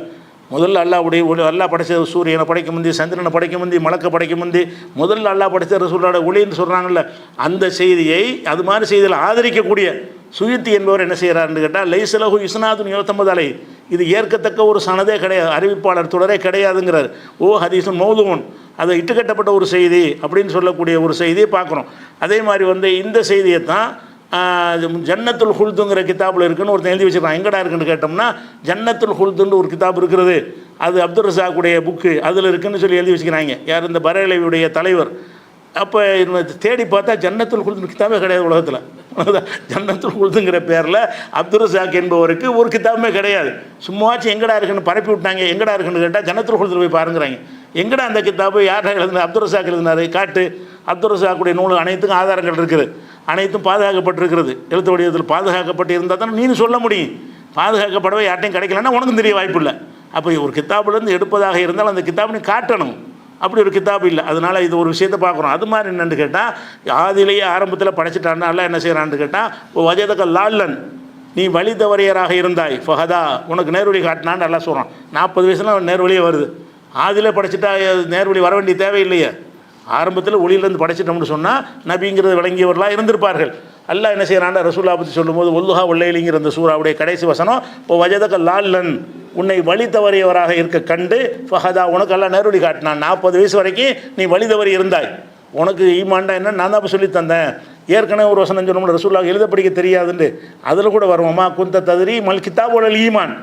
முதல்ல அல்லாஹ் படைச்ச சூரியனை படைக்க முந்தி, சந்திரனை படைக்க முந்தி, மலக்க படைக்க முந்தி முதல்ல அல்லாஹ் படைச்ச ரசூலுல்லாஹ்வுடைய ஒளின்னு சொல்கிறாங்கல்ல, அந்த செய்தியை அது மாதிரி செய்தியில் ஆதரிக்கக்கூடிய சுயுத்தி என்பவர் என்ன செய்கிறாருன்னு கேட்டால், லைசலஹு இஸ்னாதுன் யுத்தமது அலைஹி, இது ஏற்கத்தக்க ஒரு சனதே கிடையாது, அறிவிப்பாளர் தொடரே கிடையாதுங்கிறார். ஓ ஹதீஸுன் மௌதுன், அதை இட்டுக்கட்டப்பட்ட ஒரு செய்தி அப்படின்னு சொல்லக்கூடிய ஒரு செய்தியை பார்க்குறோம். அதே மாதிரி வந்து இந்த செய்தியை தான் ஜன்னத்துல் ஹுல்துங்கிற கிதாபில் இருக்குன்னு ஒருத்தன் எழுதி வச்சுருக்கான். எங்கடா இருக்குன்னு கேட்டோம்னா, ஜன்னத்துல் ஹுல்துன்னு ஒரு கிதாப் இருக்கிறது, அது அப்துல் ரஸாக்குடைய புக்கு, அதில் இருக்குன்னு சொல்லி எழுதி வச்சுக்கிறாங்க. யார்? இந்த பரேலவியுடைய தலைவர். அப்போ தேடி பார்த்தா ஜன்னத்துல் ஹுல்துன்னு கிதாபே கிடையாது உலகத்தில். ஜன்னத்துல் ஹுல்துங்கிற பேரில் அப்துல் ரஸாக் என்பவருக்கு ஒரு கிதாபுமே கிடையாது. சும்மாச்சும் எங்கடா இருக்குன்னு பரப்பி விட்டாங்க. எங்கடா இருக்குன்னு கேட்டால் ஜன்னத்துல் ஹுல்தில் போய் பாருங்கிறாங்க. எங்கடா அந்த கிதாபு, யார்டா எழுதுனா? அப்துல் ரஸாக் எழுதினாரு, காட்டு. அப்துல் ரஸாக்குடைய நூல் அனைத்துக்கும் ஆதாரங்கள் இருக்குது, அனைத்தும் பாதுகாக்கப்பட்டிருக்கிறது, எழுத்து வடிவத்தில் பாதுகாக்கப்பட்டு இருந்தால் தானே நீನು சொல்ல முடியும். பாதுகாக்கப்படவே யார்ட்டையும் கிடைக்கலன்னா உனக்கும் தெரிய வாய்ப்பு இல்லை. அப்போ ஒரு கித்தாப்புலேருந்து எடுப்பதாக இருந்தால் அந்த கித்தாப் நீ காட்டணும். அப்படி ஒரு கித்தாப் இல்லை. அதனால் இது ஒரு விஷயத்தை பார்க்குறோம். அது மாதிரி என்னென்னு கேட்டால், ஆதிலேயே ஆரம்பத்தில் படைச்சிட்டான்னா எல்லாம் என்ன செய்கிறான்னு கேட்டால், வஜதக லால்லன், நீ வழி தவறியராக இருந்தாய், ஃபஹதா, உனக்கு நேர்வழி காட்டினான்னு எல்லாம் சொல்கிறான். 40 வயசுல நேர்வழியே வருது. ஆதிலே படைச்சிட்டா நேர்வழி வர வேண்டிய தேவையில்லையே. ஆரம்பத்தில் ஒளியிலேருந்து படைச்சிட்டோம்னு சொன்னால் நபிங்கிறது விளங்கியவர்களாக இருந்திருப்பார்கள். அல்லாஹ் என்ன செய்கிறான்டா ரசூலா பற்றி சொல்லும்போது ஒல்லுஹா ஒல்லைலிங்கிற அந்த சூறாவுடைய கடைசி வசனம், இப்போ வஜதக லால்லன், உன்னை வழி தவறியவராக இருக்க கண்டு ஃபஹதா, உனக்கு எல்லாம் நேரடி காட்டினான். 40 வயசு வரைக்கும் நீ வழி தவறி இருந்தாய், உனக்கு ஈமான்டா என்ன நான் தான் சொல்லி தந்தேன். ஏற்கனவே ஒரு வசனம் சொன்னோம்ல ரசூலுல்லாஹ் எழுத படிக்க தெரியாதுன்னு, அதில் கூட வருவோமா குந்த ததிரி மல் கித்தாபோட ஈமான்,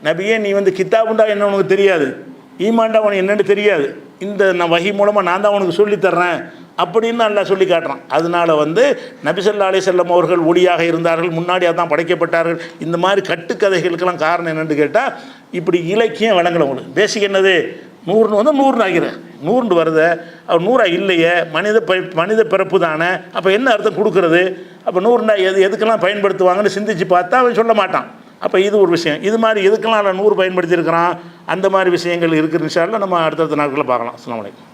நபியே நீ வந்து கித்தாபுண்டா என்ன உனக்கு தெரியாது, ஈமான்டா உனக்கு என்னென்னு தெரியாது, இந்த நான் வஹி மூலமாக நான் தான் உனக்கு சொல்லித்தர்றேன் அப்படின்னு அல்லாஹ் சொல்லி காட்டுறான். அதனால் வந்து நபி ஸல்லல்லாஹு அலைஹி வஸல்லம் அவர்கள் ஒளியாக இருந்தார்கள், முன்னாடி அதான் படைக்கப்பட்டார்கள். இந்த மாதிரி கட்டுக்கதைகளுக்கெல்லாம் காரணம் என்னென்னு கேட்டால் இப்படி இலக்கியம் விளங்கலை. உங்களுக்கு பேசிக் என்னது, 100 வந்து 100 ஆகிறேன், 100 வருது, அவர் 100 இல்லையே, மனித பிறப்பு தானே, அப்போ என்ன அர்த்தம் கொடுக்குறது, அப்போ 100 எதுக்கெல்லாம் பயன்படுத்துவாங்கன்னு சிந்திச்சு பார்த்தா அவன் சொல்ல மாட்டான். அப்போ இது ஒரு விஷயம். இது மாதிரி எதுக்கெல்லாம் 100 பயன்படுத்தியிருக்கிறான், அந்த மாதிரி விஷயங்கள் இருக்குது. இன்ஷா அல்லாஹ் நம்ம அடுத்தடுத்த நாட்களில் பார்க்கலாம். அஸ்ஸலாமு அலைக்கும்.